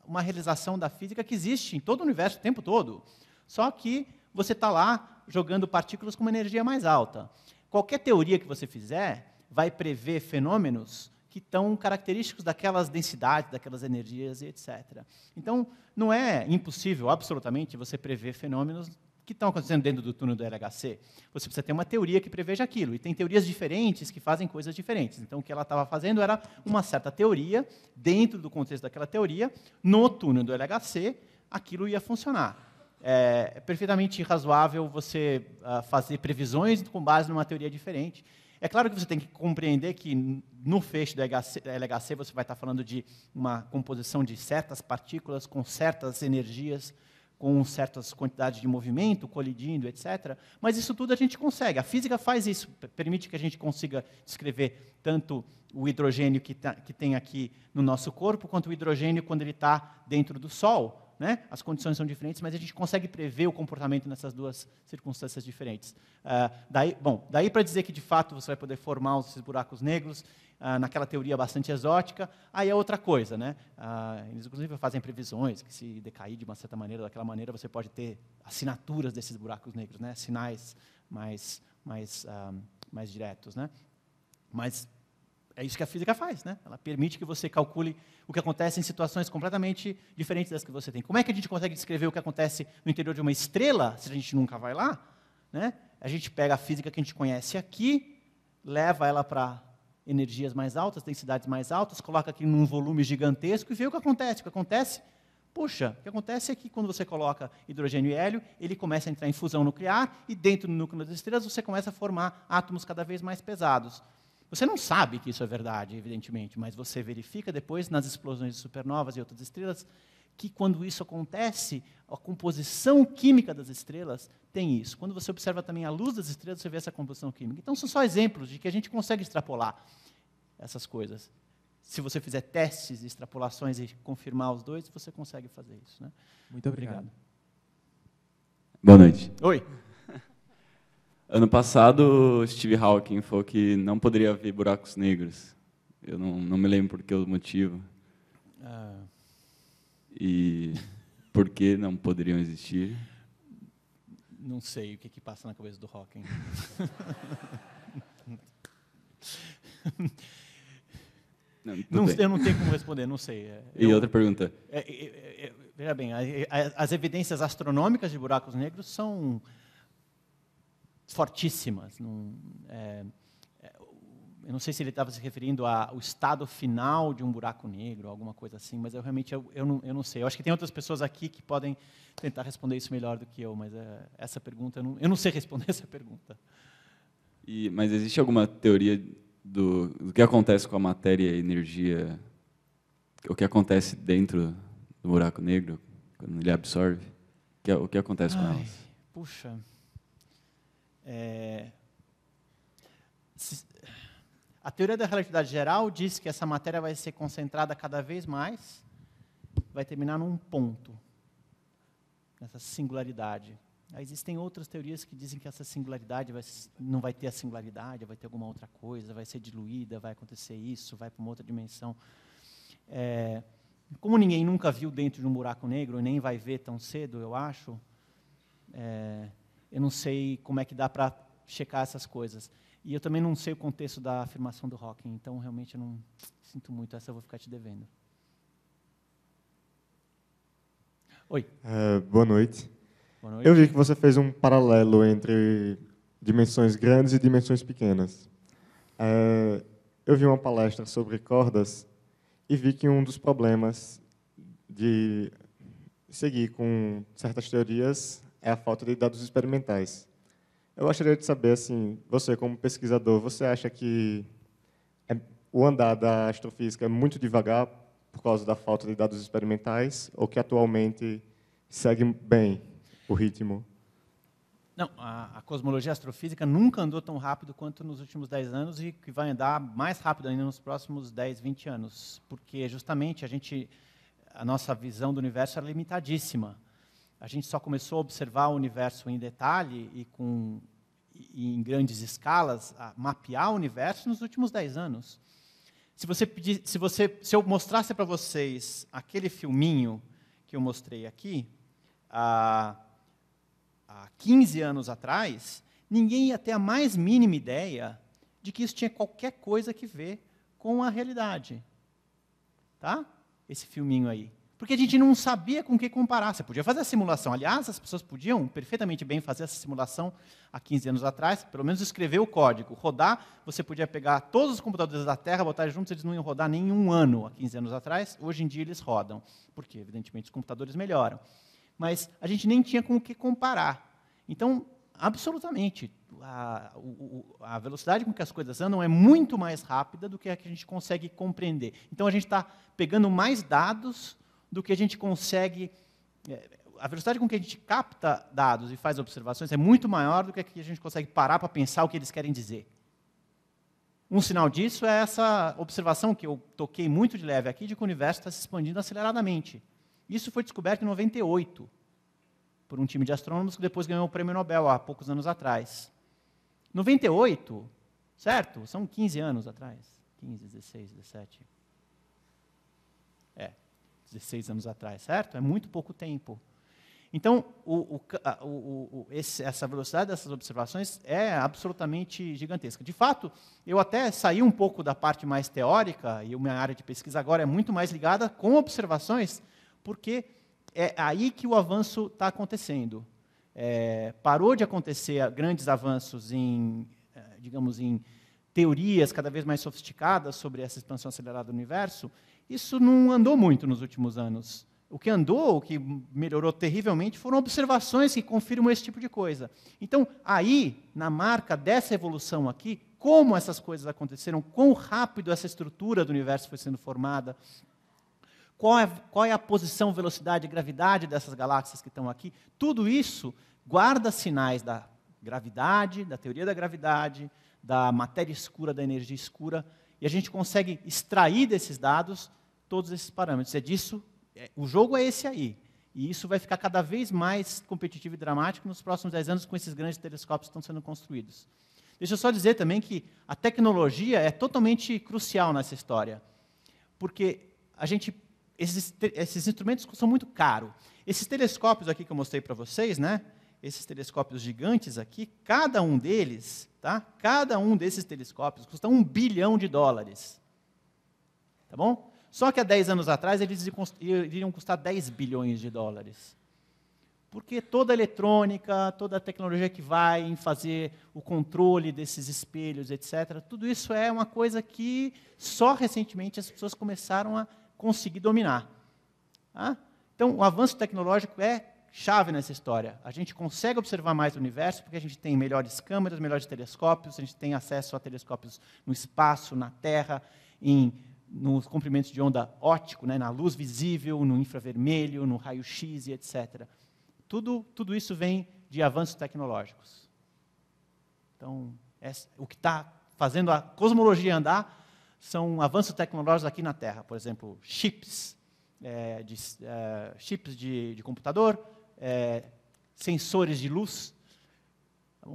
uma realização da física que existe em todo o universo o tempo todo. Só que você está lá jogando partículas com uma energia mais alta. Qualquer teoria que você fizer vai prever fenômenos que estão característicos daquelas densidades, daquelas energias, etc. Então, não é impossível, absolutamente, você prever fenômenos que estão acontecendo dentro do túnel do LHC. Você precisa ter uma teoria que preveja aquilo. E tem teorias diferentes que fazem coisas diferentes. Então, o que ela estava fazendo era uma certa teoria, dentro do contexto daquela teoria, no túnel do LHC, aquilo ia funcionar. É perfeitamente razoável você fazer previsões com base numa teoria diferente. É claro que você tem que compreender que no feixe do LHC você vai estar falando de uma composição de certas partículas com certas energias, com certas quantidades de movimento, colidindo, etc. Mas isso tudo a gente consegue. A física faz isso, permite que a gente consiga descrever tanto o hidrogênio que tem aqui no nosso corpo, quanto o hidrogênio quando ele está dentro do Sol. Né? As condições são diferentes, mas a gente consegue prever o comportamento nessas duas circunstâncias diferentes. Daí para dizer que, de fato, você vai poder formar esses buracos negros, naquela teoria bastante exótica, aí é outra coisa. Né? Eles, inclusive, fazem previsões que, se decair de uma certa maneira, daquela maneira, você pode ter assinaturas desses buracos negros, né? Sinais mais diretos. Né? Mas é isso que a física faz, né? Ela permite que você calcule o que acontece em situações completamente diferentes das que você tem. Como é que a gente consegue descrever o que acontece no interior de uma estrela, se a gente nunca vai lá? Né? A gente pega a física que a gente conhece aqui, leva ela para energias mais altas, densidades mais altas, coloca aqui num volume gigantesco e vê o que acontece. O que acontece? Puxa, o que acontece é que quando você coloca hidrogênio e hélio, ele começa a entrar em fusão nuclear e dentro do núcleo das estrelas você começa a formar átomos cada vez mais pesados. Você não sabe que isso é verdade, evidentemente, mas você verifica depois nas explosões de supernovas e outras estrelas que quando isso acontece, a composição química das estrelas tem isso. Quando você observa também a luz das estrelas, você vê essa composição química. Então, são só exemplos de que a gente consegue extrapolar essas coisas. Se você fizer testes, extrapolações e confirmar os dois, você consegue fazer isso. Né? Muito obrigado. Boa noite. Oi. Ano passado, Steve Hawking falou que não poderia haver buracos negros. Eu não me lembro por que o motivo. E por que não poderiam existir? Não sei o que passa na cabeça do Hawking. Eu não tenho como responder, não sei. Outra pergunta. Veja bem, as evidências astronômicas de buracos negros são fortíssimas. Eu não sei se ele estava se referindo ao estado final de um buraco negro, alguma coisa assim, mas eu realmente não sei. Eu acho que tem outras pessoas aqui que podem tentar responder isso melhor do que eu, mas essa pergunta, eu não sei responder essa pergunta. Mas existe alguma teoria do que acontece com a matéria e a energia, o que acontece dentro do buraco negro, quando ele absorve? O que acontece com elas? Puxa. A teoria da relatividade geral diz que essa matéria vai ser concentrada cada vez mais, vai terminar num ponto, nessa singularidade. Aí existem outras teorias que dizem que essa singularidade não vai ter a singularidade, vai ter alguma outra coisa, vai ser diluída, vai acontecer isso, vai para uma outra dimensão. Como ninguém nunca viu dentro de um buraco negro, e nem vai ver tão cedo, eu acho, eu não sei como é que dá para checar essas coisas. E eu também não sei o contexto da afirmação do Hawking, então realmente eu não sinto muito, essa eu vou ficar te devendo. Oi. Boa noite. Boa noite. Eu vi que você fez um paralelo entre dimensões grandes e dimensões pequenas. Eu vi uma palestra sobre cordas e vi que um dos problemas de seguir com certas teorias é a falta de dados experimentais. Eu gostaria de saber, assim, você como pesquisador, você acha que o andar da astrofísica é muito devagar por causa da falta de dados experimentais ou que atualmente segue bem o ritmo? Não, a cosmologia astrofísica nunca andou tão rápido quanto nos últimos 10 anos e que vai andar mais rápido ainda nos próximos 10, 20 anos, porque justamente a nossa visão do universo é limitadíssima. A gente só começou a observar o universo em detalhe e em grandes escalas, a mapear o universo nos últimos 10 anos. Se eu mostrasse para vocês aquele filminho que eu mostrei aqui, há 15 anos atrás, ninguém ia ter a mais mínima ideia de que isso tinha qualquer coisa que ver com a realidade. Tá? Esse filminho aí. Porque a gente não sabia com o que comparar. Você podia fazer a simulação. Aliás, as pessoas podiam perfeitamente bem fazer essa simulação há 15 anos atrás, pelo menos escrever o código. Rodar, você podia pegar todos os computadores da Terra, botar juntos, eles não iam rodar nem um ano há 15 anos atrás. Hoje em dia eles rodam, porque, evidentemente, os computadores melhoram. Mas a gente nem tinha com o que comparar. Então, absolutamente, a velocidade com que as coisas andam é muito mais rápida do que a que a gente consegue compreender. Então, a gente está pegando mais dados do que a gente consegue... A velocidade com que a gente capta dados e faz observações é muito maior do que a gente consegue parar para pensar o que eles querem dizer. Um sinal disso é essa observação que eu toquei muito de leve aqui, de que o universo está se expandindo aceleradamente. Isso foi descoberto em 98, por um time de astrônomos que depois ganhou o prêmio Nobel há poucos anos atrás. 98, certo? São 15 anos atrás. 15, 16, 17. 16 anos atrás, certo? É muito pouco tempo. Então, essa velocidade dessas observações é absolutamente gigantesca. De fato, eu até saí um pouco da parte mais teórica, e a minha área de pesquisa agora é muito mais ligada com observações, porque é aí que o avanço está acontecendo. Parou de acontecer grandes avanços digamos, em teorias cada vez mais sofisticadas sobre essa expansão acelerada do universo. Isso não andou muito nos últimos anos. O que andou, o que melhorou terrivelmente, foram observações que confirmam esse tipo de coisa. Então, aí, na marca dessa evolução aqui, como essas coisas aconteceram, quão rápido essa estrutura do universo foi sendo formada, qual é a posição, velocidade e gravidade dessas galáxias que estão aqui, tudo isso guarda sinais da gravidade, da teoria da gravidade, da matéria escura, da energia escura, e a gente consegue extrair desses dados todos esses parâmetros. É disso. O jogo é esse aí. E isso vai ficar cada vez mais competitivo e dramático nos próximos 10 anos com esses grandes telescópios que estão sendo construídos. Deixa eu só dizer também que a tecnologia é totalmente crucial nessa história. Porque esses instrumentos são muito caros. Esses telescópios aqui que eu mostrei para vocês, né? Esses telescópios gigantes aqui, cada um deles, tá? Cada um desses telescópios custa $1 bilhão. Tá bom? Só que há 10 anos atrás eles iriam custar $10 bilhões. Porque toda a eletrônica, toda a tecnologia que vai em fazer o controle desses espelhos, etc., tudo isso é uma coisa que só recentemente as pessoas começaram a conseguir dominar. Tá? Então, o avanço tecnológico é chave nessa história. A gente consegue observar mais o universo porque a gente tem melhores câmeras, melhores telescópios, a gente tem acesso a telescópios no espaço, na Terra, nos comprimentos de onda óptico, né, na luz visível, no infravermelho, no raio-x e etc. Tudo isso vem de avanços tecnológicos. Então, o que está fazendo a cosmologia andar são avanços tecnológicos aqui na Terra. Por exemplo, chips de computador, sensores de luz,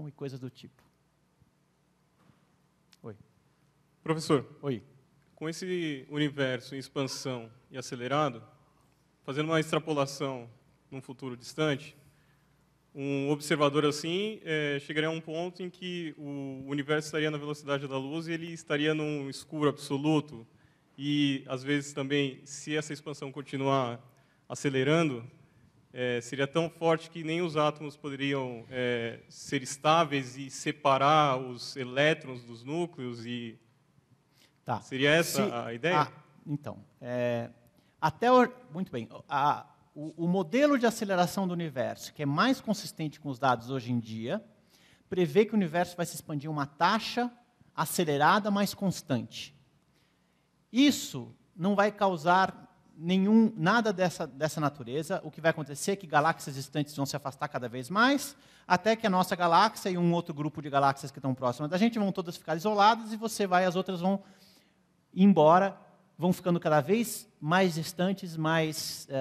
e coisas do tipo. Oi. Professor. Oi. Com esse universo em expansão e acelerado, fazendo uma extrapolação num futuro distante, um observador assim chegaria a um ponto em que o universo estaria na velocidade da luz e ele estaria num escuro absoluto. E, às vezes, também, se essa expansão continuar acelerando, seria tão forte que nem os átomos poderiam ser estáveis e separar os elétrons dos núcleos e... Tá. Seria essa a ideia? Então, muito bem. O modelo de aceleração do universo, que é mais consistente com os dados hoje em dia, prevê que o universo vai se expandir uma taxa acelerada, mais constante. Isso não vai causar nada dessa natureza. O que vai acontecer é que galáxias distantes vão se afastar cada vez mais, até que a nossa galáxia e um outro grupo de galáxias que estão próximas da gente vão todas ficar isoladas e as outras vão embora, vão ficando cada vez mais distantes,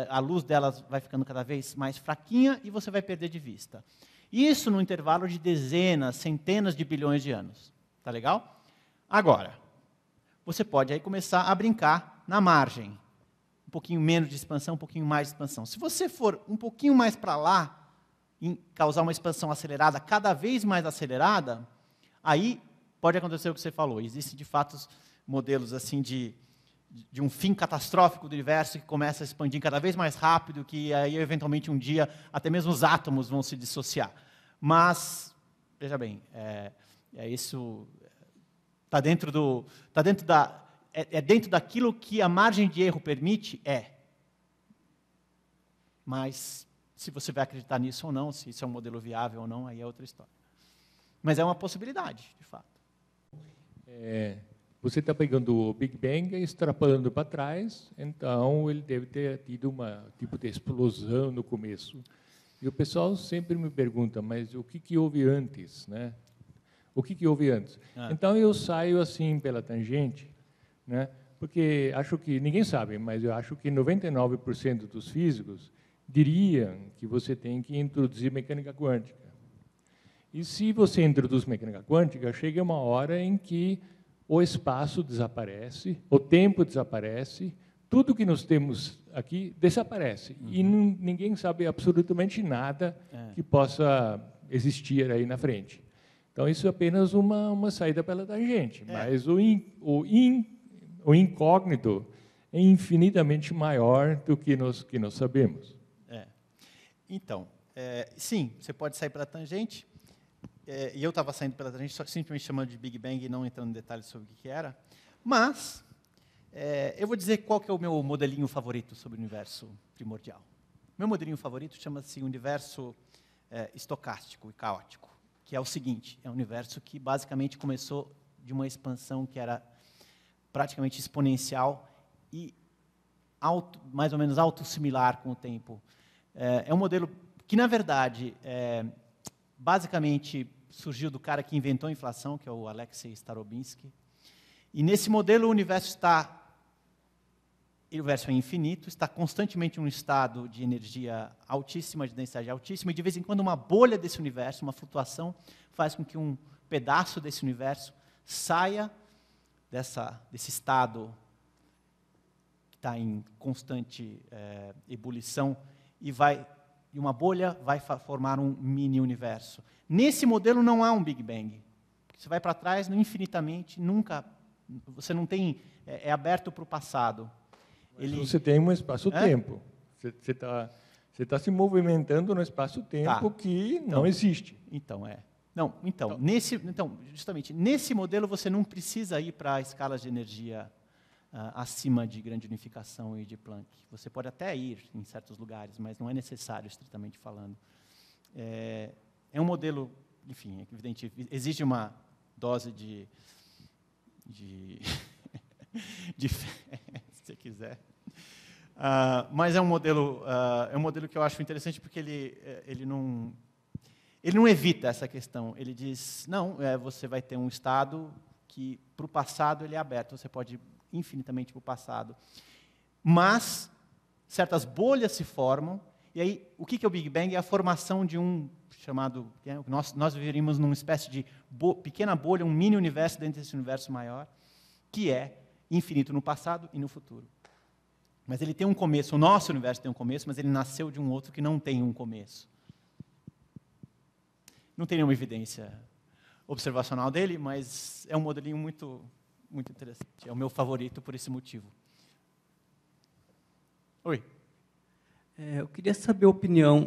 a luz delas vai ficando cada vez mais fraquinha e você vai perder de vista. Isso no intervalo de dezenas, centenas de bilhões de anos. Tá legal? Agora, você pode aí começar a brincar na margem. Um pouquinho menos de expansão, um pouquinho mais de expansão. Se você for um pouquinho mais para lá, e causar uma expansão acelerada, cada vez mais acelerada, aí pode acontecer o que você falou. Existem, de fato, modelos assim de um fim catastrófico do universo que começa a expandir cada vez mais rápido, que aí, eventualmente, um dia, até mesmo os átomos vão se dissociar. Mas, veja bem, isso está dentro dentro daquilo que a margem de erro permite, Mas, se você vai acreditar nisso ou não, se isso é um modelo viável ou não, aí é outra história. Mas é uma possibilidade, de fato. Você está pegando o Big Bang e extrapolando para trás, então ele deve ter tido uma tipo de explosão no começo. E o pessoal sempre me pergunta, mas o que houve antes, né? O que houve antes? Então eu saio assim pela tangente, né? Porque acho que ninguém sabe, mas eu acho que 99% dos físicos diriam que você tem que introduzir mecânica quântica. E se você introduz mecânica quântica, chega uma hora em que o espaço desaparece, o tempo desaparece, tudo que nós temos aqui desaparece. E ninguém sabe absolutamente nada que possa existir aí na frente. Então, isso é apenas uma saída pela tangente. Mas o incógnito é infinitamente maior do que nós sabemos. Então, sim, você pode sair pela tangente. E eu estava saindo pela tangente, só simplesmente chamando de Big Bang e não entrando em detalhes sobre o que era. Mas, eu vou dizer qual que é o meu modelinho favorito sobre o universo primordial. Meu modelinho favorito chama-se universo estocástico e caótico, que é o seguinte, é um universo que basicamente começou de uma expansão que era praticamente exponencial e mais ou menos autossimilar com o tempo. É um modelo que, na verdade, basicamente surgiu do cara que inventou a inflação, que é o Alexei Starobinsky. E nesse modelo o universo é infinito, está constantemente em um estado de energia altíssima, de densidade altíssima, e de vez em quando uma bolha desse universo, uma flutuação, faz com que um pedaço desse universo saia desse estado que está em constante ebulição e uma bolha vai formar um mini-universo. Nesse modelo não há um Big Bang. Você vai para trás infinitamente, nunca. Você não tem. É aberto para o passado. Você tem um espaço-tempo. Você está se movimentando no espaço-tempo que não existe. Justamente, nesse modelo você não precisa ir para escalas de energia acima de grande unificação e de Planck. Você pode até ir em certos lugares, mas não é necessário, estritamente falando. É um modelo, enfim, é evidente, exige uma dose de fé, se você quiser. Mas é um modelo que eu acho interessante porque ele não evita essa questão. Ele diz, não, você vai ter um estado que, para o passado, ele é aberto. Você pode ir infinitamente para o passado. Mas certas bolhas se formam, e aí, o que é o Big Bang? É a formação de um chamado... Nós viveríamos numa espécie de pequena bolha, um mini-universo dentro desse universo maior, que é infinito no passado e no futuro. Mas ele tem um começo, o nosso universo tem um começo, mas ele nasceu de um outro que não tem um começo. Não tem nenhuma evidência observacional dele, mas é um modelinho muito, muito interessante. É o meu favorito por esse motivo. Oi. Eu queria saber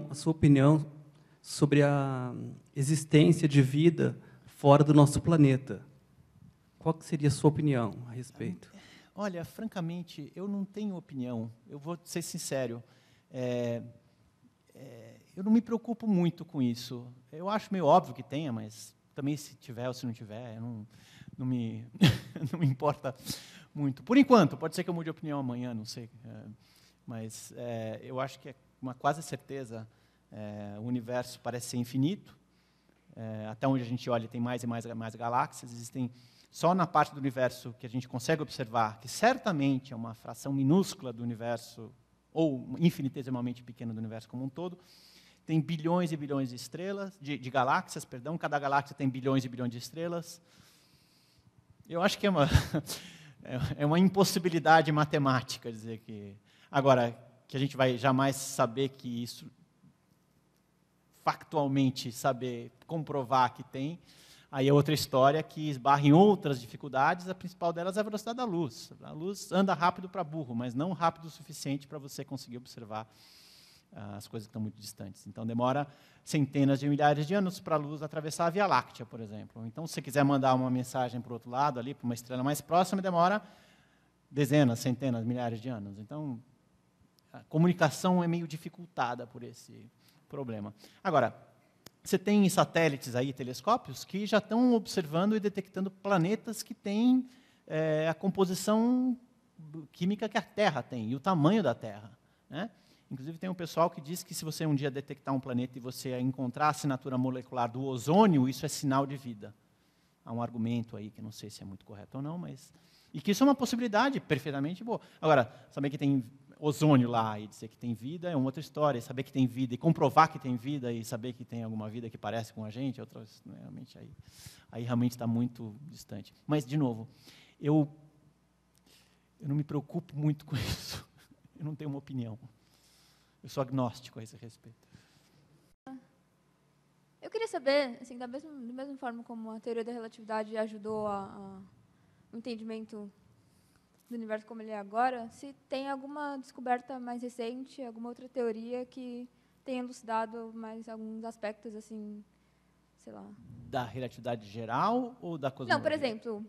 a sua opinião sobre a existência de vida fora do nosso planeta. Qual que seria a sua opinião a respeito? Olha, francamente, eu não tenho opinião. Eu vou ser sincero. Eu não me preocupo muito com isso. Eu acho meio óbvio que tenha, mas também se tiver ou se não tiver, não me importa muito. Por enquanto, pode ser que eu mude de opinião amanhã, não sei. Mas eu acho que é uma quase certeza. O universo parece ser infinito. Até onde a gente olha, tem mais e mais galáxias. Existem só na parte do universo que a gente consegue observar, que certamente é uma fração minúscula do universo, ou infinitesimamente pequena do universo como um todo, tem bilhões e bilhões de estrelas, de galáxias, perdão, cada galáxia tem bilhões e bilhões de estrelas. Eu acho que é uma impossibilidade matemática dizer que... Agora, que a gente vai jamais saber que isso, factualmente, saber comprovar que tem, aí é outra história que esbarra em outras dificuldades, a principal delas é a velocidade da luz. A luz anda rápido para burro, mas não rápido o suficiente para você conseguir observar as coisas que estão muito distantes. Então, demora centenas de milhares de anos para a luz atravessar a Via Láctea, por exemplo. Então, se você quiser mandar uma mensagem para o outro lado, ali, para uma estrela mais próxima, demora dezenas, centenas, milhares de anos. Então, a comunicação é meio dificultada por esse problema. Agora, você tem satélites aí, telescópios, que já estão observando e detectando planetas que têm a composição química que a Terra tem, e o tamanho da Terra, né? Inclusive, tem um pessoal que diz que se você um dia detectar um planeta e você encontrar a assinatura molecular do ozônio, isso é sinal de vida. Há um argumento aí que não sei se é muito correto ou não, mas... E que isso é uma possibilidade perfeitamente boa. Agora, saber que tem ozônio lá e dizer que tem vida é uma outra história. E saber que tem vida e comprovar que tem vida e saber que tem alguma vida que parece com a gente, outras, realmente aí realmente está muito distante. Mas, de novo, eu Eu não me preocupo muito com isso. Eu não tenho uma opinião. Eu sou agnóstico a esse respeito. Eu queria saber, assim, da mesma forma como a teoria da relatividade ajudou o entendimento do universo como ele é agora, se tem alguma descoberta mais recente, alguma outra teoria que tenha elucidado mais alguns aspectos, assim, sei lá. Da relatividade geral ou da cosmologia? Não, por exemplo,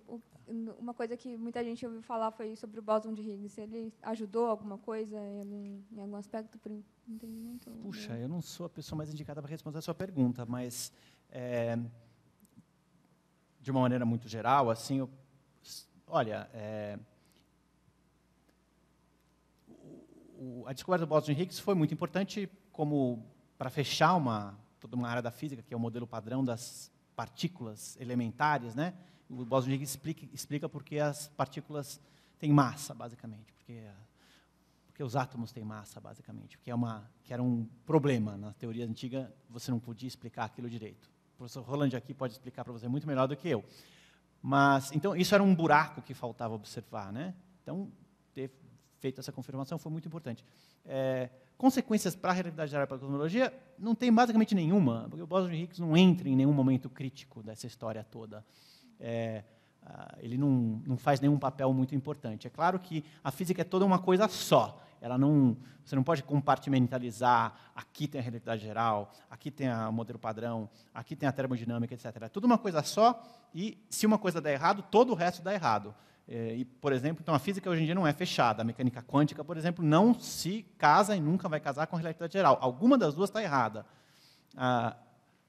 uma coisa que muita gente ouviu falar foi sobre o bóson de Higgs. Ele ajudou alguma coisa em algum aspecto para o entendimento? Puxa, eu não sou a pessoa mais indicada para responder a sua pergunta, mas, de uma maneira muito geral, assim, olha, a descoberta do bóson de Higgs foi muito importante como para fechar toda uma área da física, que é o modelo padrão das partículas elementares, né? O bóson de Higgs explica por que as partículas têm massa, basicamente, porque os átomos têm massa, basicamente, que era um problema na teoria antiga, você não podia explicar aquilo direito. O professor Roland aqui pode explicar para você muito melhor do que eu. Mas, então, isso era um buraco que faltava observar, né? Então, ter feito essa confirmação foi muito importante. Consequências para a relatividade geral e para a cosmologia não tem basicamente nenhuma, porque o bóson de Higgs não entra em nenhum momento crítico dessa história toda. Ele não faz nenhum papel muito importante. É claro que a física é toda uma coisa só. Você não pode compartimentalizar, aqui tem a relatividade geral, aqui tem o modelo padrão, aqui tem a termodinâmica, etc. É tudo uma coisa só, e se uma coisa der errado, todo o resto dá errado. Por exemplo, então a física hoje em dia não é fechada. A mecânica quântica, por exemplo, não se casa e nunca vai casar com a relatividade geral. Alguma das duas está errada.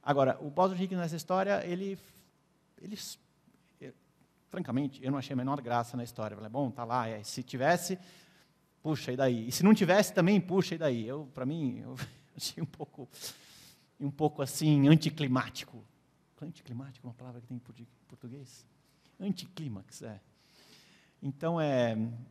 Agora, o bóson de Higgs nessa história, francamente, eu não achei a menor graça na história. Eu falei, bom, tá lá, se tivesse, puxa, e daí? E se não tivesse também, puxa, e daí? Para mim, eu achei um pouco assim, anticlimático. Anticlimático é uma palavra que tem em português? Anticlímax, Então,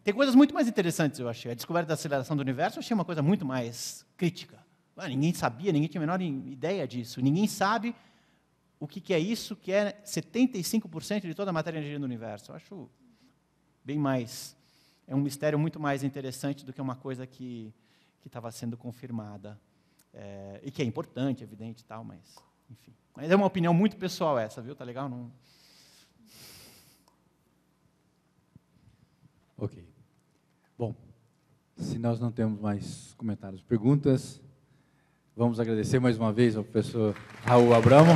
tem coisas muito mais interessantes, eu achei. A descoberta da aceleração do universo eu achei uma coisa muito mais crítica. Ninguém sabia, ninguém tinha a menor ideia disso. Ninguém sabe o que é isso, que é 75% de toda a matéria e energia do universo. Eu acho bem mais... É um mistério muito mais interessante do que uma coisa que estava sendo confirmada. E que é importante, evidente, e tal, mas, enfim. Mas é uma opinião muito pessoal essa, viu? Tá legal? Não... Ok. Bom, se nós não temos mais comentários, perguntas, vamos agradecer mais uma vez ao professor Raul Abramo.